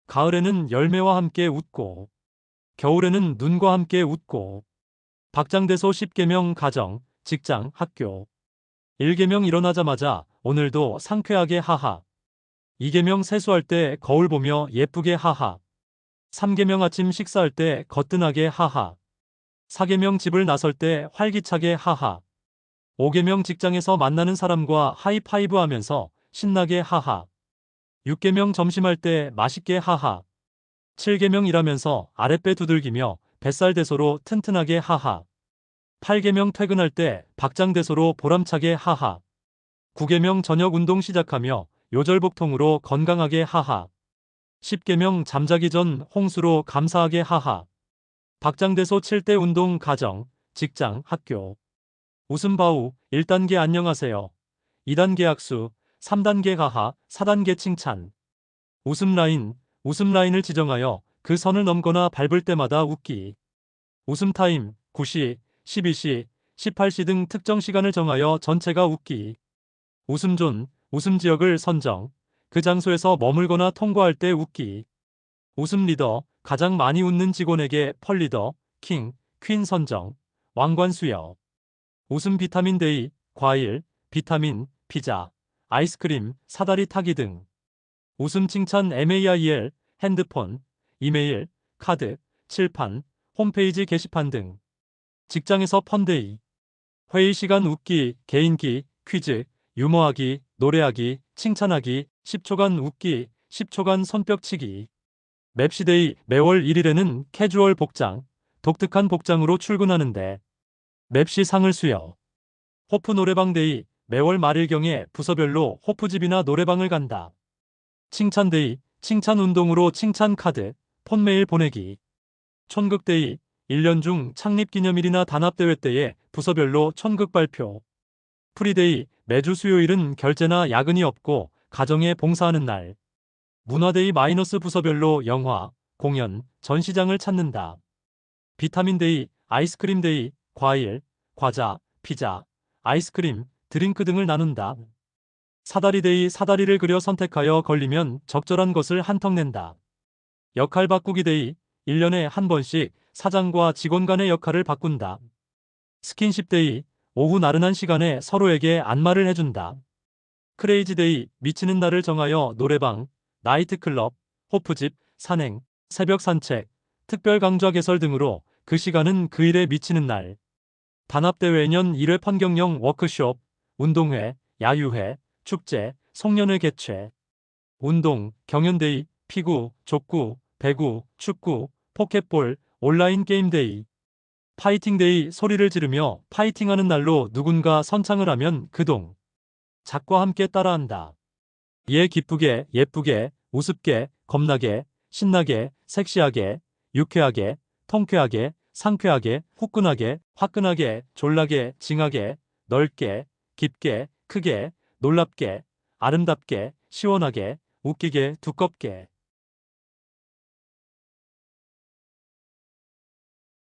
가을에는 열매와 함께 웃고. 겨울에는 눈과 함께 웃고. 박장대소 10계명 가정, 직장, 학교. 1계명 일어나자마자 오늘도 상쾌하게 하하. 2계명 세수할 때 거울 보며 예쁘게 하하. 3계명 아침 식사할 때 거뜬하게 하하. 4계명 집을 나설 때 활기차게 하하. 5계명 직장에서 만나는 사람과 하이파이브 하면서 신나게 하하. 6계명 점심할 때 맛있게 하하. 7계명 일하면서 아랫배 두들기며 뱃살대소로 튼튼하게 하하. 8계명 퇴근할 때 박장대소로 보람차게 하하. 9계명 저녁 운동 시작하며 요절복통으로 건강하게 하하. 10계명 잠자기 전 홍수로 감사하게 하하. 박장대소 7대 운동 가정, 직장, 학교. 웃음바우 1단계 안녕하세요. 2단계 악수, 3단계 하하, 4단계 칭찬. 웃음 라인, 웃음 라인을 지정하여 그 선을 넘거나 밟을 때마다 웃기. 웃음 타임 9시, 12시, 18시 등 특정 시간을 정하여 전체가 웃기. 웃음 존, 웃음 지역을 선정. 그 장소에서 머물거나 통과할 때 웃기. 웃음 리더, 가장 많이 웃는 직원에게 펄 리더, 킹, 퀸 선정. 왕관 수여. 웃음 비타민 데이, 과일, 비타민, 피자, 아이스크림, 사다리 타기 등. 웃음 칭찬 MAIL, 핸드폰, 이메일, 카드, 칠판, 홈페이지 게시판 등. 직장에서 펀데이. 회의 시간 웃기, 개인기, 퀴즈, 유머하기, 노래하기, 칭찬하기, 10초간 웃기, 10초간 손뼉치기. 맵시데이, 매월 1일에는 캐주얼 복장, 독특한 복장으로 출근하는데. 맵시 상을 수여. 호프 노래방 데이, 매월 말일경에 부서별로 호프집이나 노래방을 간다. 칭찬 데이, 칭찬 운동으로 칭찬 카드, 폰메일 보내기. 촌극 데이, 1년 중 창립 기념일이나 단합대회 때에 부서별로 촌극 발표. 프리데이, 매주 수요일은 결제나 야근이 없고 가정에 봉사하는 날. 문화데이 마이너스 부서별로 영화, 공연, 전시장을 찾는다. 비타민데이, 아이스크림데이, 과일, 과자, 피자, 아이스크림, 드링크 등을 나눈다. 사다리데이, 사다리를 그려 선택하여 걸리면 적절한 것을 한턱 낸다. 역할 바꾸기 데이, 1년에 한 번씩 사장과 직원 간의 역할을 바꾼다. 스킨십 데이, 오후 나른한 시간에 서로에게 안마를 해준다. 크레이지 데이, 미치는 날을 정하여 노래방, 나이트클럽, 호프집, 산행, 새벽 산책, 특별 강좌 개설 등으로 그 시간은 그 일에 미치는 날. 단합대회 년 1회 판경령 워크숍, 운동회, 야유회, 축제, 송년회 개최. 운동, 경연데이, 피구, 족구, 배구, 축구, 포켓볼, 온라인 게임데이. 파이팅데이, 소리를 지르며 파이팅하는 날로 누군가 선창을 하면 그동. 작과 함께 따라한다. 예 기쁘게, 예쁘게, 우습게, 겁나게, 신나게, 섹시하게, 유쾌하게, 통쾌하게, 상쾌하게, 후끈하게, 화끈하게, 졸라게, 징하게, 넓게, 깊게, 크게, 놀랍게, 아름답게, 시원하게, 웃기게, 두껍게.